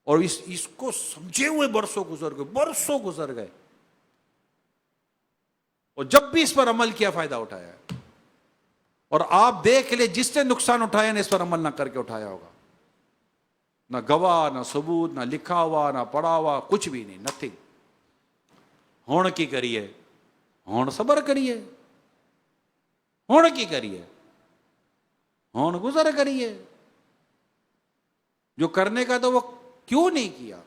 اور اس کو سمجھے ہوئے برسوں گزر گئے, اور جب بھی اس پر عمل کیا فائدہ اٹھایا ہے. اور آپ دیکھ لیں جس نے نقصان اٹھایا نا, اس پر عمل نہ کر کے اٹھایا ہوگا. نہ گواہ, نہ ثبوت, نہ لکھا ہوا, نہ پڑھا ہوا, کچھ بھی نہیں, نتھنگ. ہون کی کریے, ہون صبر کریے, ہون کی کریے, ہون گزر کریے. جو کرنے کا تو وہ کیوں نہیں کیا؟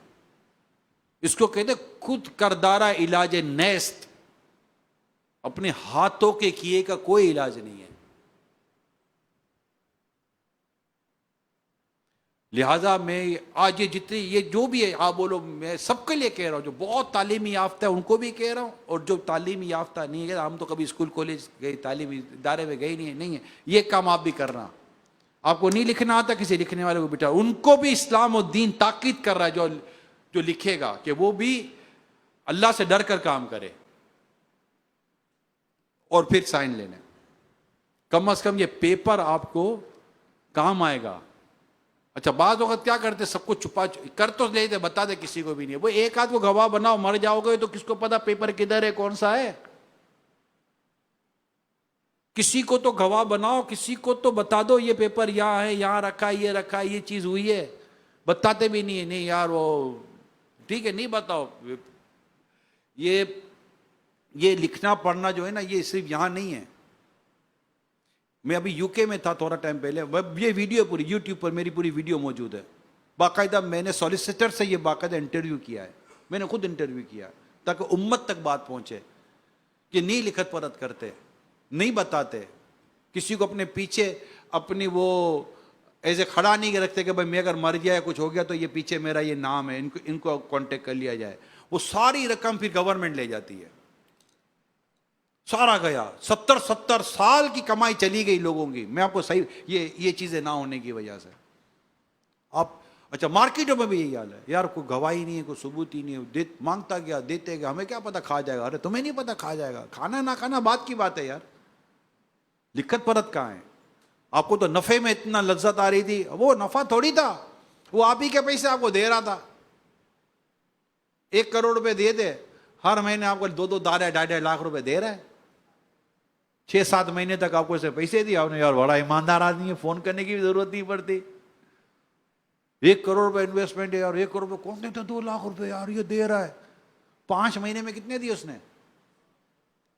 اس کو کہتے خود کردارہ علاج نیست. اپنے ہاتھوں کے کیے کا کوئی علاج نہیں ہے. لہذا میں آج یہ جتنی یہ جو بھی ہے آپ بولو, میں سب کے لیے کہہ رہا ہوں, جو بہت تعلیمی یافتہ ہے ان کو بھی کہہ رہا ہوں, اور جو تعلیمی یافتہ نہیں ہے, ہم تو کبھی اسکول کالج گئے, تعلیمی ادارے میں گئے نہیں ہے, یہ کام آپ بھی کرنا. آپ کو نہیں لکھنا آتا, کسی لکھنے والے کو بٹھا, ان کو بھی اسلام و دین تاکید کر رہا ہے, جو لکھے گا کہ وہ بھی اللہ سے ڈر کر کام کرے, اور پھر سائن لینے. کم از کم یہ پیپر آپ کو کام آئے گا. اچھا بعض وقت کیا کرتے, سب کو چھپا کر تو لیتے, بتا دے کسی کو بھی نہیں. وہ ایک آدھ کو گواہ بناؤ, مر جاؤ گے تو کس کو پتا پیپر کدھر ہے, کون سا ہے. کسی کو تو گواہ بناؤ, کسی کو تو بتا دو یہ پیپر یہاں ہے, یہاں رکھا ہے, یہ رکھا ہے, یہ چیز ہوئی ہے. بتاتے بھی نہیں ہے. نہیں یار وہ ٹھیک ہے, نہیں بتاؤ. یہ لکھنا پڑھنا جو ہے نا, یہ صرف یہاں نہیں ہے. میں ابھی یو کے میں تھا تھوڑا ٹائم پہلے, یہ ویڈیو پوری یوٹیوب پر میری پوری ویڈیو موجود ہے. باقاعدہ میں نے سولیسیٹر سے یہ باقاعدہ انٹرویو کیا ہے, میں نے خود انٹرویو کیا تاکہ امت تک بات پہنچے کہ نہیں لکھت پرت کرتے, نہیں بتاتے, کسی کو اپنے پیچھے اپنی وہ ایسے کھڑا نہیں رکھتے کہ بھائی میں اگر مر گیا کچھ ہو گیا تو یہ پیچھے میرا یہ نام ہے, ان کو کانٹیکٹ کر لیا جائے. وہ ساری رقم پھر گورنمنٹ لے جاتی ہے. سارا گیا, 70 سال کی کمائی چلی گئی لوگوں کی. میں آپ کو صحیح یہ چیزیں نہ ہونے کی وجہ سے آپ, اچھا مارکیٹوں میں بھی یہی حال ہے یار, کوئی گواہی نہیں ہے, کوئی ثبوت ہی نہیں ہے, مانگتا گیا دیتے گیا, ہمیں کیا پتا کھا جائے گا. ارے تمہیں نہیں پتا کھا جائے گا, کھانا نہ کھانا بات کی بات ہے یار, لکھت پرت کہاں ہے. آپ کو تو نفع میں اتنا لذت آ رہی تھی, وہ نفع تھوڑی تھا, وہ آپ ہی کے پیسے آپ کو دے رہا تھا. 1 کروڑ روپے دے دے, ہر مہینے آپ کو 2 2.5 لاکھ روپے دے رہا ہے. 6 7 مہینے تک آپ کو اسے پیسے دیا, آپ نے یار بڑا ایماندار آدمی ہے, فون کرنے کی بھی ضرورت نہیں پڑتی. 1 کروڑ روپے انویسٹمنٹ ہے, اور 1 کروڑ روپے کون دیتا, 2 لاکھ روپے یار یہ دے رہا ہے. 5 مہینے میں کتنے دیے اس نے,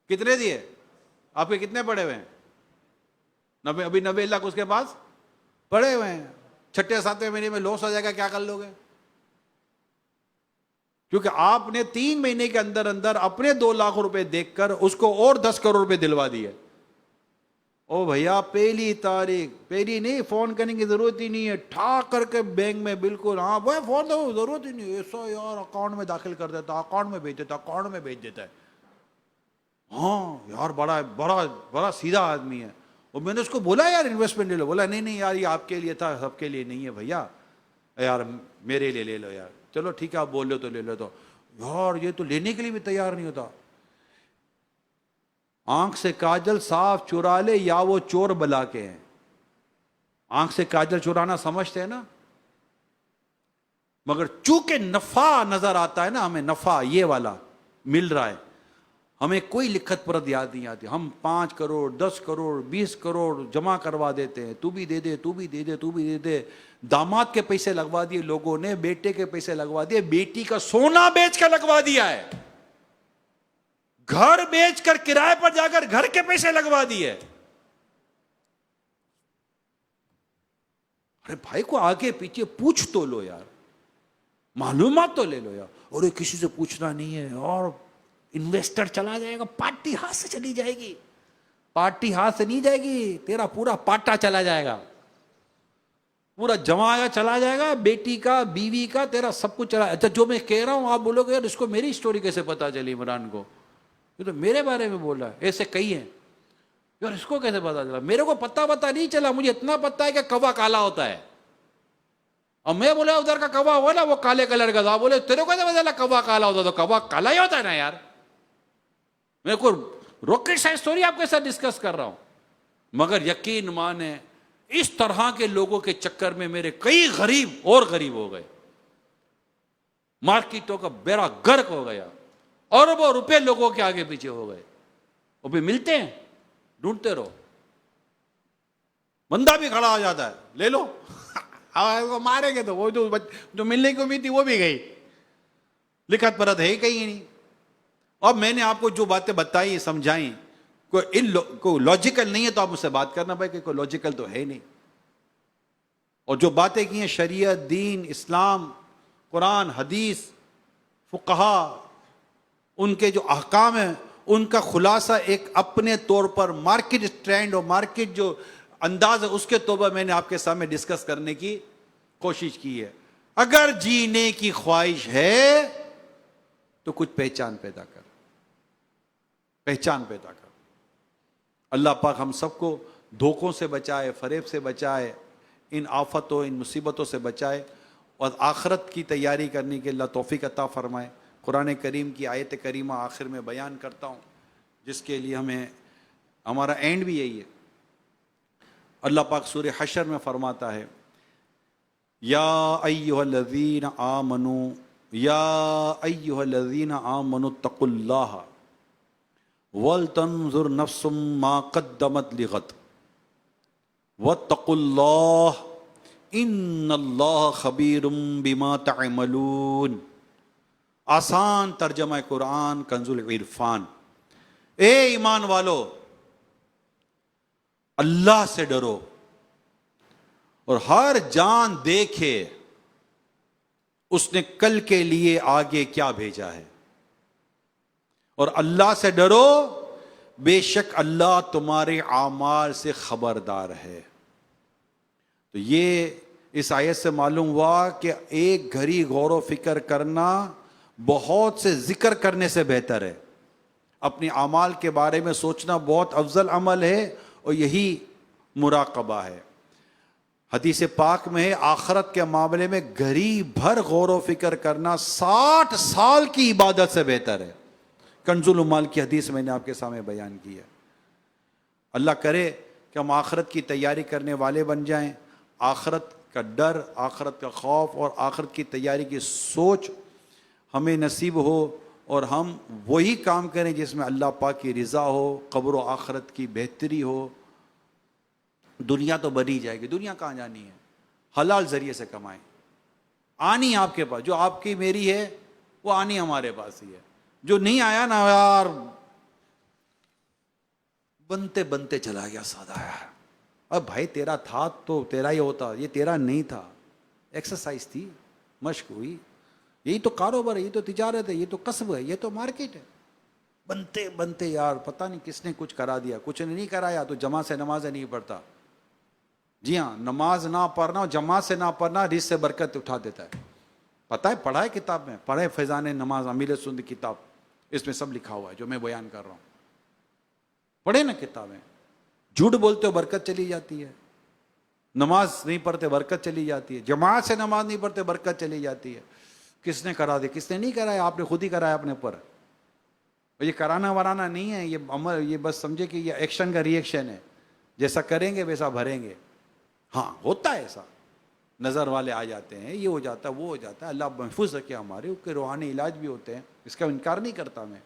کتنے دیے آپ کے, کتنے پڑے ہوئے ہیں؟ ابھی 90 لاکھ اس کے پاس پڑے ہوئے ہیں. چھٹے ساتویں مہینے میں لاس ہو جائے گا، کیا کر لو گے؟ کیونکہ آپ نے 3 مہینے کے اندر اندر اپنے 2 لاکھ روپے دیکھ کر اس کو اور 10 کروڑ روپے دلوا دیے. او بھیا پہلی تاریخ، پہلی نہیں، فون کرنے کی ضرورت ہی نہیں ہے، ٹھا کر کے بینک میں بالکل، ہاں وہ فون تو ضرورت ہی نہیں، ایسا یار اکاؤنٹ میں داخل کر دیتا، اکاؤنٹ میں بھیج دیتا، اکاؤنٹ میں بھیج دیتا ہے. ہاں یار بڑا بڑا بڑا سیدھا آدمی ہے. اور میں نے اس کو بولا یار انویسٹمنٹ لے لو، بولا نہیں نہیں یار یہ آپ کے لیے تھا، سب کے لیے نہیں ہے بھیا، یار میرے لیے لے لو یار. چلو ٹھیک ہے آپ بول لو تو لے لو. تو یار یہ تو لینے کے لیے بھی تیار نہیں ہوتا. آنکھ سے کاجل صاف چرا لے یا وہ چور بلا کے ہیں. آنکھ سے کاجل چرانا سمجھتے ہیں نا، مگر چونکہ نفع نظر آتا ہے نا ہمیں، نفع یہ والا مل رہا ہے، ہمیں کوئی لکھت پرت یاد نہیں آتی. ہم 5 کروڑ 10 کروڑ 20 کروڑ جمع کروا دیتے ہیں، تو بھی دے دے، تو بھی دے دے، تو بھی دے دے. داماد کے پیسے لگوا دیے لوگوں نے، بیٹے کے پیسے لگوا دیے، بیٹی کا سونا بیچ کر لگوا دیا ہے، گھر بیچ کر کرائے پر جا کر گھر کے پیسے لگوا دیے. ارے بھائی کو آگے پیچھے پوچھ تو لو یار، معلومات تو لے لو یار. اور یہ کسی سے پوچھنا نہیں ہے، اور انویسٹر چلا جائے گا، پارٹی ہاتھ سے چلی جائے گی. پارٹی ہاتھ سے نہیں جائے گی، تیرا پورا پاٹا چلا جائے گا، پورا جمایا چلا جائے گا، بیٹی کا، بیوی کا، تیرا سب کچھ چلا. اچھا جو میں کہہ رہا ہوں آپ بولو گے یار اس کو میری سٹوری کیسے پتا چلی، عمران کو یہ تو میرے بارے میں بول رہا ہے. ایسے کئی ہیں یار، اس کو کیسے پتا چلا؟ میرے کو پتا نہیں چلا، مجھے اتنا پتا ہے کہ کوا کالا ہوتا ہے. اور میں بولا ادھر کا کوا ہوا نا وہ کالے کلر کا تھا، بولے تیرے کو کیسے پتا چلا کوا کالا ہوتا؟ تو کوا کالا ہی ہوتا ہے نا یار. میں کو راکٹ سائنس اسٹوری آپ کے ساتھ ڈسکس کر رہا ہوں. مگر یقین مانے اس طرح کے لوگوں کے چکر میں میرے کئی غریب اور غریب ہو گئے، مارکیٹوں کا بیڑا غرق ہو گیا، اربوں روپے لوگوں کے آگے پیچھے ہو گئے. وہ بھی ملتے ہیں، ڈھونڈتے رہو، بندہ بھی کھڑا ہو جاتا ہے، لے لو وہ ماریں گے تو وہ جو ملنے کی امید تھی وہ بھی گئی، لکھت پرت ہے کہیں نہیں. اب میں نے آپ کو جو باتیں بتائی سمجھائیں، کوئی لاجیکل نہیں ہے تو آپ مجھ سے بات کرنا بھائی کہ کوئی لاجیکل تو ہے نہیں. اور جو باتیں کی ہیں شریعت، دین، اسلام، قرآن، حدیث، فقہا، ان کے جو احکام ہیں ان کا خلاصہ ایک اپنے طور پر مارکیٹ ٹرینڈ اور مارکیٹ جو انداز ہے اس کے طور پر میں نے آپ کے سامنے ڈسکس کرنے کی کوشش کی ہے. اگر جینے کی خواہش ہے تو کچھ پہچان پیدا کر، پہچان پیدا کر. اللہ پاک ہم سب کو دھوکوں سے بچائے، فریب سے بچائے، ان آفتوں ان مصیبتوں سے بچائے، اور آخرت کی تیاری کرنے کے اللہ توفیق عطا فرمائے. قرآن کریم کی آیت کریمہ آخر میں بیان کرتا ہوں جس کے لیے ہمارا اینڈ بھی یہی ہے. اللہ پاک سورہ حشر میں فرماتا ہے، یا ایھا الذین آمنوا، یا ایھا الذین آمنوا اتقوا اللہ وَلْتَنْظُرْ نَفْسٌ مَا قَدَّمَتْ لِغَدٍ وَاتَّقُوا اللَّهَ إِنَّ اللَّهَ خَبِيرٌ بِمَا تَعْمَلُونَ. آسان ترجمہ قرآن کنز العرفان. اے ایمان والو، اللہ سے ڈرو اور ہر جان دیکھے اس نے کل کے لیے آگے کیا بھیجا ہے، اور اللہ سے ڈرو، بے شک اللہ تمہارے اعمال سے خبردار ہے. تو یہ اس آیت سے معلوم ہوا کہ ایک گھڑی غور و فکر کرنا بہت سے ذکر کرنے سے بہتر ہے. اپنی اعمال کے بارے میں سوچنا بہت افضل عمل ہے، اور یہی مراقبہ ہے. حدیث پاک میں ہے آخرت کے معاملے میں گھڑی بھر غور و فکر کرنا 60 سال کی عبادت سے بہتر ہے. کنز العمال کی حدیث میں نے آپ کے سامنے بیان کی ہے. اللہ کرے کہ ہم آخرت کی تیاری کرنے والے بن جائیں. آخرت کا ڈر، آخرت کا خوف اور آخرت کی تیاری کی سوچ ہمیں نصیب ہو، اور ہم وہی کام کریں جس میں اللہ پاک کی رضا ہو، قبر و آخرت کی بہتری ہو. دنیا تو بڑھی جائے گی، دنیا کہاں جانی ہے، حلال ذریعے سے کمائیں. آنی آپ کے پاس، جو آپ کی میری ہے وہ آنی ہمارے پاس ہی ہے. جو نہیں آیا نا یار، بنتے بنتے چلا گیا سادہ. اب بھائی تیرا تھا تو تیرا ہی ہوتا, یہ تیرا نہیں تھا, ایکسرسائز تھی, مشق ہوئی. یہی تو کاروبار ہے, یہ تو تجارت ہے, یہ تو کسب ہے, یہ تو مارکیٹ ہے. بنتے بنتے یار پتہ نہیں کس نے کچھ کرا دیا, کچھ نے نہیں کرایا تو جماعت سے نمازیں نہیں پڑھتا. جی ہاں, نماز نہ پڑھنا اور جماعت سے نہ پڑھنا رزق سے برکت اٹھا دیتا ہے. پتہ ہے, پڑھا ہے کتاب میں, پڑھے فیضان نماز امیر سند کتاب, اس میں سب لکھا ہوا ہے جو میں بیان کر رہا ہوں. پڑھے نا کتابیں. جھوٹ بولتے ہو برکت چلی جاتی ہے, نماز نہیں پڑھتے برکت چلی جاتی ہے, جماعت سے نماز نہیں پڑھتے برکت چلی جاتی ہے. کس نے کرا دی, کس نے نہیں کرایا, آپ نے خود ہی کرایا اپنے اوپر. یہ کرانا ورانا نہیں ہے, یہ عمل, یہ بس سمجھے کہ یہ ایکشن کا ری ایکشن ہے, جیسا کریں گے ویسا بھریں گے. ہاں ہوتا ہے ایسا, نظر والے آ جاتے ہیں, یہ ہو جاتا ہے, وہ ہو جاتا ہے, اللہ محفوظ رکھے ہمارے, اس کے روحانی علاج بھی ہوتے ہیں, اس کا انکار نہیں کرتا میں,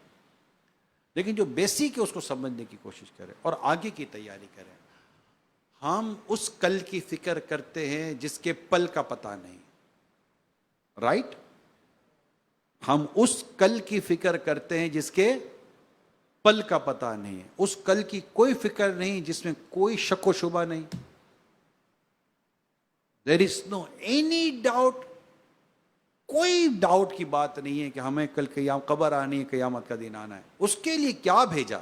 لیکن جو بیسک ہے اس کو سمجھنے کی کوشش کریں اور آگے کی تیاری کریں. ہم اس کل کی فکر کرتے ہیں جس کے پل کا پتہ نہیں, رائٹ. ہم اس کل کی فکر کرتے ہیں جس کے پل کا پتہ نہیں. اس کل کی کوئی فکر نہیں جس میں کوئی شک و شبہ نہیں. دیر از نو اینی ڈاؤٹ, کوئی ڈاؤٹ کی بات نہیں ہے کہ ہمیں کل قبر آنی ہے, قیامت کا دن آنا ہے. اس کے لیے کیا بھیجا,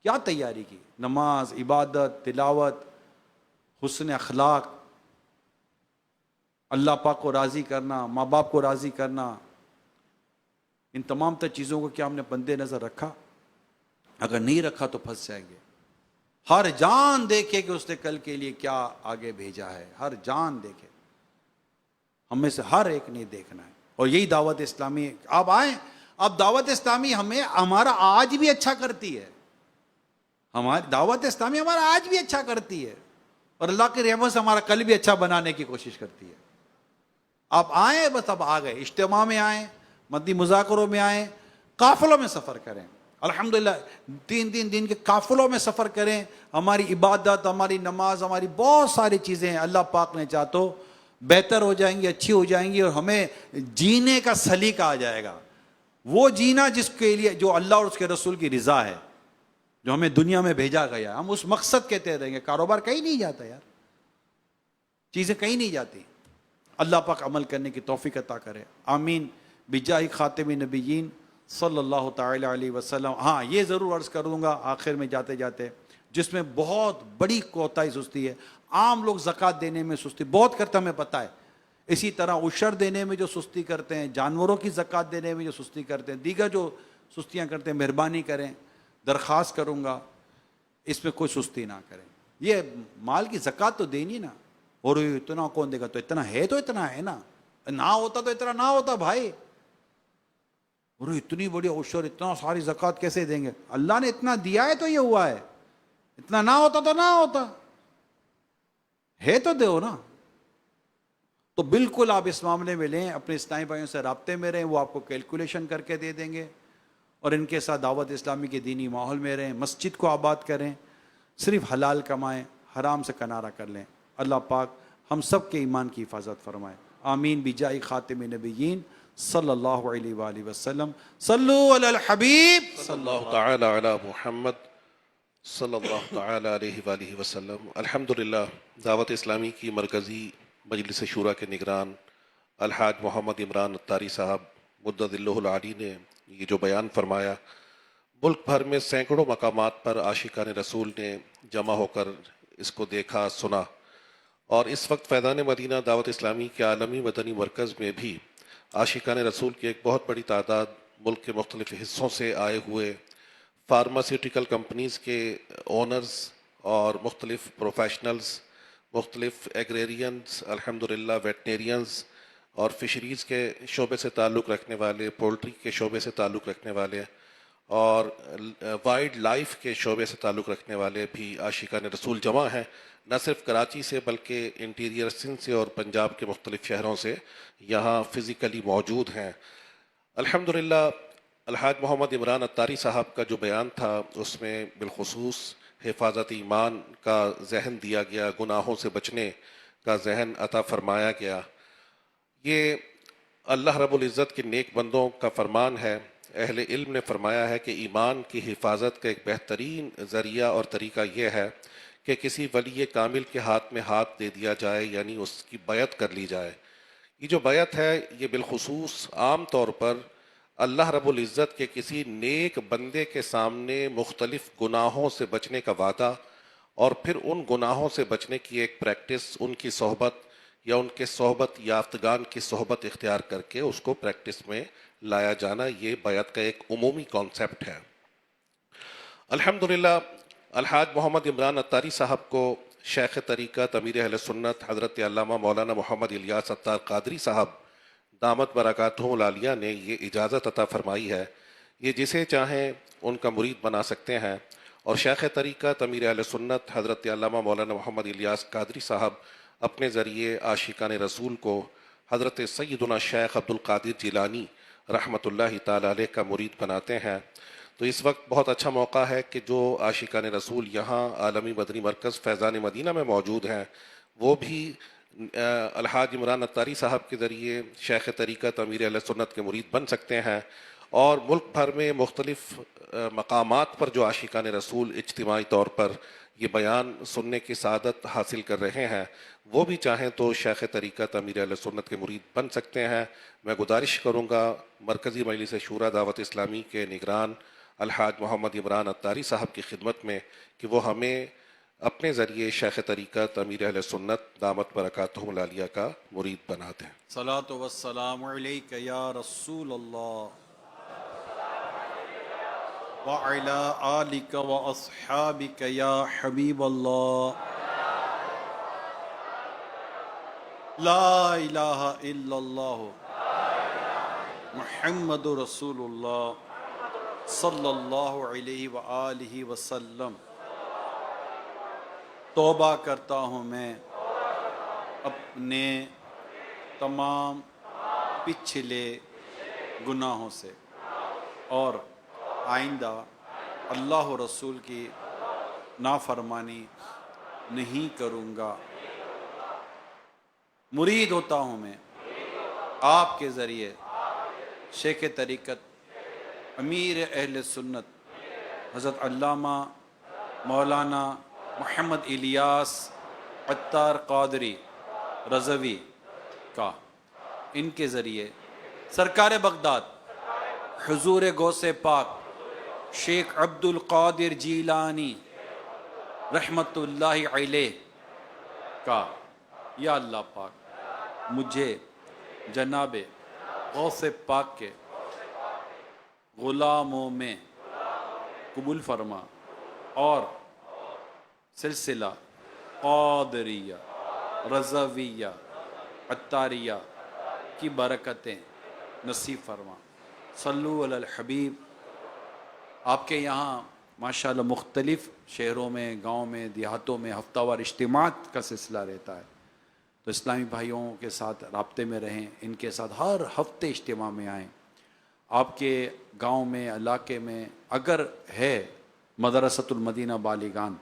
کیا تیاری کی, نماز, عبادت, تلاوت, حسن اخلاق, اللہ پاک کو راضی کرنا, ماں باپ کو راضی کرنا, ان تمام تر چیزوں کو کیا ہم نے بندے نظر رکھا؟ اگر نہیں رکھا تو پھنس جائیں گے. ہر جان دیکھے کہ اس نے کل کے لیے کیا آگے بھیجا ہے, ہر جان دیکھے. ہم میں سے ہر ایک نے دیکھنا ہے, اور یہی دعوت اسلامی. آپ آئیں, اب دعوت اسلامی ہمیں ہمارا آج بھی اچھا کرتی ہے, ہماری دعوت اسلامی ہمارا آج بھی اچھا کرتی ہے, اور اللہ کی رحمت سے ہمارا کل بھی اچھا بنانے کی کوشش کرتی ہے. آپ آئیں, بس اب آ گئے, اجتماع میں آئیں, مدنی مذاکروں میں آئیں, قافلوں میں سفر کریں. الحمدللہ 3 دن کے قافلوں میں سفر کریں. ہماری عبادت, ہماری نماز, ہماری بہت ساری چیزیں ہیں, اللہ پاک نے چاہ تو بہتر ہو جائیں گی, اچھی ہو جائیں گی, اور ہمیں جینے کا سلیقہ آ جائے گا. وہ جینا جس کے لیے, جو اللہ اور اس کے رسول کی رضا ہے, جو ہمیں دنیا میں بھیجا گیا, ہم اس مقصد کے تحت رہیں گے. کاروبار کہیں نہیں جاتا یار, چیزیں کہیں نہیں جاتی. اللہ پاک عمل کرنے کی توفیق عطا کرے, آمین بجاہ خاتم نبیین صلی اللہ تعالی علیہ وسلم. ہاں یہ ضرور عرض کر دوں گا آخر میں جاتے جاتے, جس میں بہت بڑی کوتاہی سستی ہے. عام لوگ زکوٰۃ دینے میں سستی بہت کرتے ہیں, ہمیں پتہ ہے. اسی طرح عشر دینے میں جو سستی کرتے ہیں, جانوروں کی زکوٰۃ دینے میں جو سستی کرتے ہیں, دیگر جو سستیاں کرتے ہیں, مہربانی کریں, درخواست کروں گا اس میں کوئی سستی نہ کریں. یہ مال کی زکوٰۃ تو دینی نا, اور اتنا کون دے گا, تو اتنا ہے نا, نہ ہوتا تو اتنا نہ ہوتا بھائی. اور اتنی بڑی عشر, اتنا ساری زکوٰۃ کیسے دیں گے؟ اللہ نے اتنا دیا ہے تو یہ ہوا ہے, اتنا نہ ہوتا تو نہ ہوتا ہے, تو دو نا. تو بالکل آپ اس معاملے میں لیں, اپنے اسلامی بھائیوں سے رابطے میں رہیں, وہ آپ کو کیلکولیشن کر کے دے دیں گے, اور ان کے ساتھ دعوت اسلامی کے دینی ماحول میں رہیں, مسجد کو آباد کریں, صرف حلال کمائیں, حرام سے کنارہ کر لیں. اللہ پاک ہم سب کے ایمان کی حفاظت فرمائے, آمین بجاہ خاتم نبیین صلی اللہ علیہ وآلہ وسلم. صلو علی الحبیب صلی اللہ تعالی علی محمد صلی اللہ تعالی علیہ وآلہ وسلم. الحمدللہ دعوت اسلامی کی مرکزی مجلس شورا کے نگران الحاج محمد عمران اتاری صاحب مدد اللہ العالی نے یہ جو بیان فرمایا, ملک بھر میں سینکڑوں مقامات پر عاشقان رسول نے جمع ہو کر اس کو دیکھا, سنا. اور اس وقت فیضان مدینہ دعوت اسلامی کے عالمی مدنی مرکز میں بھی عاشقان رسول کی ایک بہت بڑی تعداد ملک کے مختلف حصوں سے آئے ہوئے فارماسیوٹیکل کمپنیز کے اونرز اور مختلف پروفیشنلز, مختلف ایگریرینز, الحمدللہ ویٹنیرینز اور فشریز کے شعبے سے تعلق رکھنے والے, پولٹری کے شعبے سے تعلق رکھنے والے اور وائلڈ لائف کے شعبے سے تعلق رکھنے والے بھی عاشقان رسول جمع ہیں, نہ صرف کراچی سے بلکہ انٹیریئر سندھ سے اور پنجاب کے مختلف شہروں سے یہاں فزیکلی موجود ہیں. الحمدللہ الحاج محمد عمران اتاری صاحب کا جو بیان تھا اس میں بالخصوص حفاظت ایمان کا ذہن دیا گیا, گناہوں سے بچنے کا ذہن عطا فرمایا گیا. یہ اللہ رب العزت کے نیک بندوں کا فرمان ہے. اہل علم نے فرمایا ہے کہ ایمان کی حفاظت کا ایک بہترین ذریعہ اور طریقہ یہ ہے کہ کسی ولی کامل کے ہاتھ میں ہاتھ دے دیا جائے، یعنی اس کی بیعت کر لی جائے۔ یہ جو بیعت ہے یہ بالخصوص عام طور پر اللہ رب العزت کے کسی نیک بندے کے سامنے مختلف گناہوں سے بچنے کا وعدہ اور پھر ان گناہوں سے بچنے کی ایک پریکٹس، ان کی صحبت یا ان کے صحبت یافتگان کی صحبت اختیار کر کے اس کو پریکٹس میں لایا جانا، یہ بیعت کا ایک عمومی کانسیپٹ ہے۔ الحمدللہ الحاج محمد عمران اتاری صاحب کو شیخ طریقت امیر اہل سنت حضرت علامہ مولانا محمد الیاس اتار قادری صاحب دامت برکاتہم العالیہ نے یہ اجازت عطا فرمائی ہے، یہ جسے چاہیں ان کا مرید بنا سکتے ہیں، اور شیخ طریقت امیر اہل سنت حضرت علامہ مولانا محمد الیاس قادری صاحب اپنے ذریعے عاشقان رسول کو حضرت سیدنا شیخ عبد القادر جیلانی رحمۃ اللہ تعالی علیہ کا مرید بناتے ہیں۔ تو اس وقت بہت اچھا موقع ہے کہ جو عاشقان رسول یہاں عالمی مدنی مرکز فیضان مدینہ میں موجود ہیں وہ بھی الحاج عمران اتاری صاحب کے ذریعے شیخ طریقت امیر اہل سنت کے مرید بن سکتے ہیں، اور ملک بھر میں مختلف مقامات پر جو عاشقان رسول اجتماعی طور پر یہ بیان سننے کی سعادت حاصل کر رہے ہیں وہ بھی چاہیں تو شیخ طریقت امیر اہل سنت کے مرید بن سکتے ہیں۔ میں گزارش کروں گا مرکزی مجلس شورا دعوت اسلامی کے نگران الحاج محمد عمران اتاری صاحب کی خدمت میں کہ وہ ہمیں اپنے ذریعے شیخ طریقت امیر اہل سنت دامت برکاتہم العالیہ کا مرید بنا دیں۔ صلاۃ والسلام علیک یا رسول اللہ وعلی آلک واصحابک یا حبیب اللہ، لا الہ الا اللہ محمد رسول اللہ صلی اللہ علیہ وآلہ وسلم۔ توبہ کرتا ہوں میں اپنے تمام پچھلے گناہوں سے، اور آئندہ اللہ و رسول کی نافرمانی نہیں کروں گا۔ مرید ہوتا ہوں میں آپ کے ذریعے شیخ طریقت امیر اہل سنت حضرت علامہ مولانا محمد الیاس اتار قادری رضوی کا، ان کے ذریعے سرکار بغداد حضور غوث پاک شیخ عبد القادر جیلانی رحمت اللہ علیہ کا، یا اللہ پاک مجھے جناب غوث پاک کے غلاموں میں قبول فرما، اور سلسلہ قادریہ رضویہ اتاریہ کی برکتیں نصیب فرما۔ صلو علی الحبیب۔ آپ کے یہاں ماشاءاللہ مختلف شہروں میں، گاؤں میں، دیہاتوں میں ہفتہ وار اجتماعات کا سلسلہ رہتا ہے، تو اسلامی بھائیوں کے ساتھ رابطے میں رہیں، ان کے ساتھ ہر ہفتے اجتماع میں آئیں۔ آپ کے گاؤں میں، علاقے میں اگر ہے مدرسۃ المدینہ بالیگان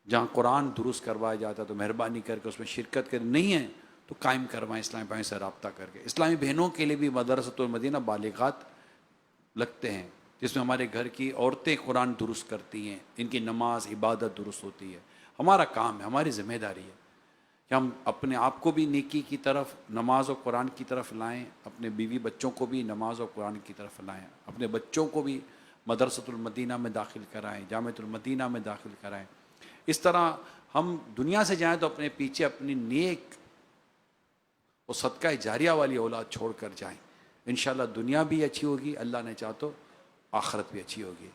جہاں قرآن درست کروایا جاتا ہے تو مہربانی کر کے اس میں شرکت کریں، نہیں ہے تو قائم کروائیں اسلامی بھائیوں سے رابطہ کر کے۔ اسلامی بہنوں کے لیے بھی مدرسۃ المدینہ بالغات لگتے ہیں جس میں ہمارے گھر کی عورتیں قرآن درست کرتی ہیں، ان کی نماز عبادت درست ہوتی ہے۔ ہمارا کام ہے، ہماری ذمہ داری ہے کہ ہم اپنے آپ کو بھی نیکی کی طرف، نماز و قرآن کی طرف لائیں، اپنے بیوی بچوں کو بھی نماز و قرآن کی طرف لائیں، اپنے بچوں کو بھی مدرسۃ المدینہ میں داخل کرائیں، جامعۃ المدینہ میں داخل کرائیں۔ اس طرح ہم دنیا سے جائیں تو اپنے پیچھے اپنی نیک اور صدقہ جاریہ والی اولاد چھوڑ کر جائیں، انشاءاللہ دنیا بھی اچھی ہوگی، اللہ نے چاہا تو آخرت بھی اچھی ہوگی۔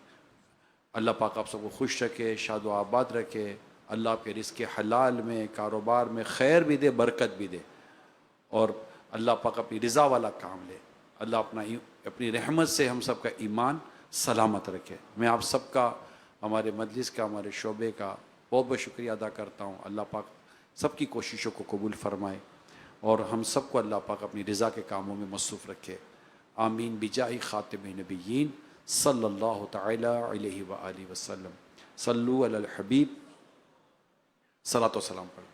اللہ پاک آپ سب کو خوش رکھے، شاد و آباد رکھے، اللہ آپ کے رزق حلال میں، کاروبار میں خیر بھی دے، برکت بھی دے، اور اللہ پاک اپنی رضا والا کام لے۔ اللہ اپنی رحمت سے ہم سب کا ایمان سلامت رکھے۔ میں آپ سب کا، ہمارے مجلس کا، ہمارے شعبے کا بہت بہت شکریہ ادا کرتا ہوں۔ اللہ پاک سب کی کوششوں کو قبول فرمائے، اور ہم سب کو اللہ پاک اپنی رضا کے کاموں میں مصروف رکھے۔ آمین بجاہ خاتم نبیین صلی اللہ تعالی علیہ وآلہ وسلم۔ صلو علی الحبیب، صلاۃ و سلام پڑھ۔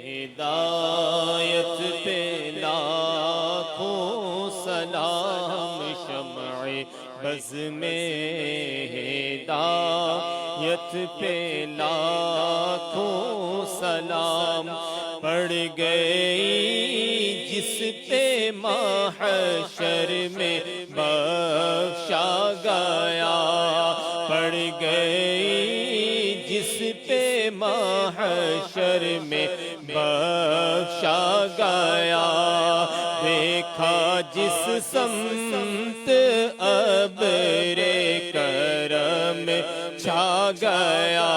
ہدایت پہ لاکھوں سلام، شمع بز میں ہدایت پہ لاکھوں سلام، پڑ گئی جس پہ محشر میں بخشا گیا، پڑ گئی جس پہ محشر میں بخشا گیا، دیکھا جس سمت ابر کرم چھا گیا،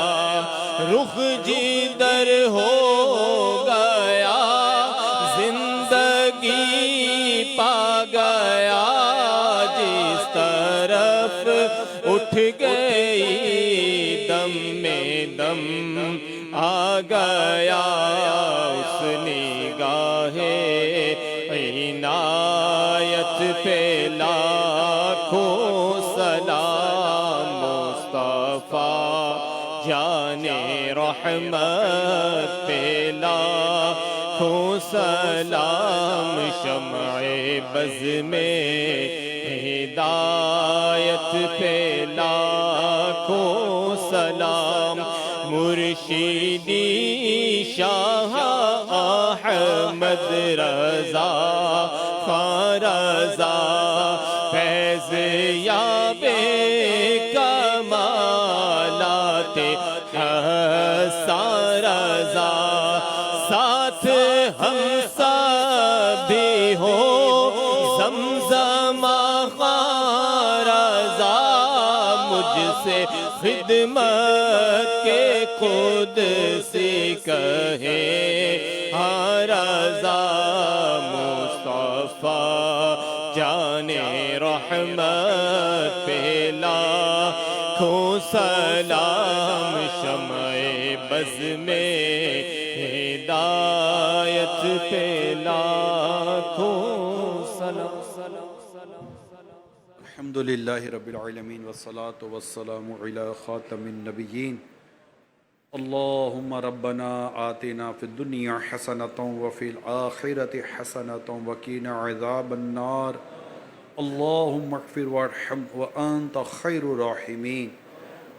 رخ جدھر ہو گیا زندگی پا گیا، جس طرف اٹھ گئی دم میں دم آ گیا، اس نگاہ عنایت پہ لاکھوں سلام، مصطفیٰ جان رحمت پہ لاکھوں سلام، شمع بز میں ہدایت پہ لاکھوں سلام، مرشدی شاہ احمد رضا رضا، فیض یاب کمالات حسن رضا، ساتھ ہم سب بھی ہو زمزم رضا، مجھ سے خدمت کے خود سے کہے رضا، مصطفیٰ جان رحمت پہ لاکھوں سلام، شمع بز میں ہدایت پہ لاکھوں سلام۔ الحمد للہ رب العالمین والصلاة والسلام علی خاتم النبیین، اللہم ربنا آتنا فی الدنیا حسنۃ وفی الآخرۃ حسنۃ وقنا عذاب النار، اللہم اغفر وارحم وانت خیر الراحمین،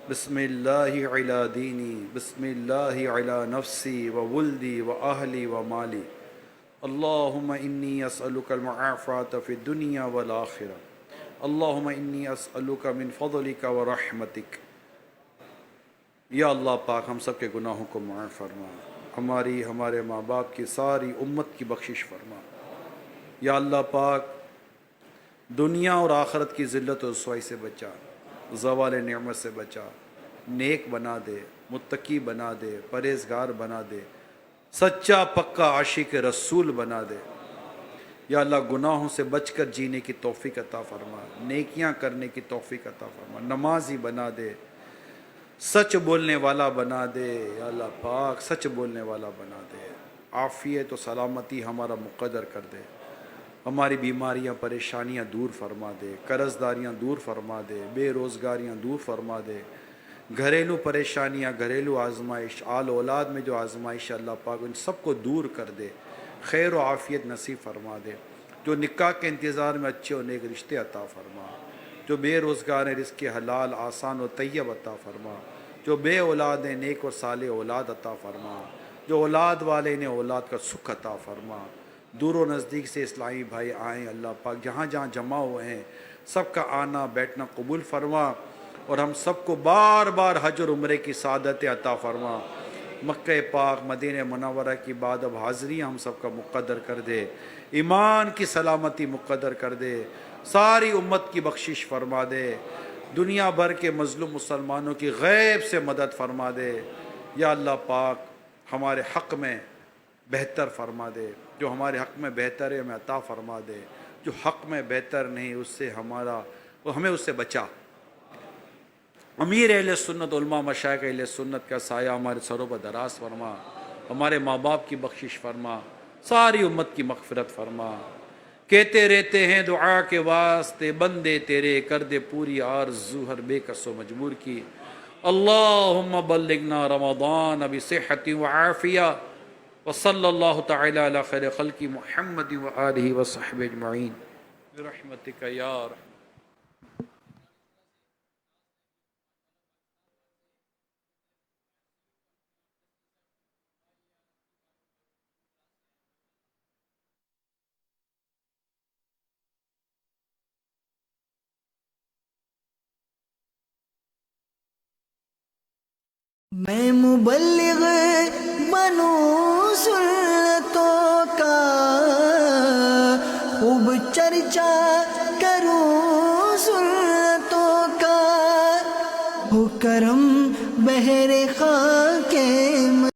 بسم اللہ علی دینی، بسم اللہ علی نفسی وولدی واہلی ومالی، اللہم انی اسألک المعافاة فی الدنیا والآخرہ، اللہم انی اسألک من فضلک ورحمتک۔ یا اللہ پاک ہم سب کے گناہوں کو معاف فرما، ہمارے ماں باپ کی ساری امت کی بخشش فرما۔ یا اللہ پاک دنیا اور آخرت کی ذلت و رسوائی سے بچا، زوال نعمت سے بچا، نیک بنا دے، متقی بنا دے، پرہیزگار بنا دے، سچا پکا عاشق رسول بنا دے۔ یا اللہ گناہوں سے بچ کر جینے کی توفیق عطا فرما، نیکیاں کرنے کی توفیق عطا فرما، نمازی بنا دے، سچ بولنے والا بنا دے۔ یا اللہ پاک سچ بولنے والا بنا دے، عافیت و سلامتی ہمارا مقدر کر دے، ہماری بیماریاں پریشانیاں دور فرما دے، قرض داریاں دور فرما دے، بے روزگاریاں دور فرما دے، گھریلو پریشانیاں، گھریلو آزمائش، آل اولاد میں جو آزمائش اللہ پاک ان سب کو دور کر دے، خیر و عافیت نصیب فرما دے۔ جو نکاح کے انتظار میں اچھے و نیک رشتے عطا فرما، جو بے روزگار ہیں رزق حلال آسان و طیب عطا فرما، جو بے اولاد ہیں نیک و صالح اولاد عطا فرما، جو اولاد والے نے اولاد کا سکھ عطا فرما۔ دور و نزدیک سے اسلامی بھائی آئیں اللہ پاک، جہاں جہاں جمع ہوئے ہیں سب کا آنا بیٹھنا قبول فرما، اور ہم سب کو بار بار حج اور عمرے کی سعادت عطا فرما۔ مکہ پاک مدینہ منورہ کی بعد اب حاضری ہم سب کا مقدر کر دے، ایمان کی سلامتی مقدر کر دے، ساری امت کی بخشش فرما دے، دنیا بھر کے مظلوم مسلمانوں کی غیب سے مدد فرما دے۔ یا اللہ پاک ہمارے حق میں بہتر فرما دے، جو ہمارے حق میں بہتر ہے ہمیں عطا فرما دے، جو حق میں بہتر نہیں اس سے ہمیں اس سے بچا۔ امیر اہل سنت علماء مشائخ اہل سنت کا سایہ ہمارے سروں پر دراز فرما، ہمارے ماں باپ کی بخشش فرما، ساری امت کی مغفرت فرما۔ کہتے رہتے ہیں دعا کے واسطے بندے تیرے، کر دے پوری آرزو ہر بے کس و مجبور کی، اللہم بلغنا رمضان بصحت وعافیہ وصلی اللہ تعالی علی خیر خلق محمد وآلہ وصحبہ اجمعین برحمتک یا رحمت. میں مبلغ بنوں سنتوں کا، خوب چرچا کروں سنتوں کا، ہو کرم بہر خواہ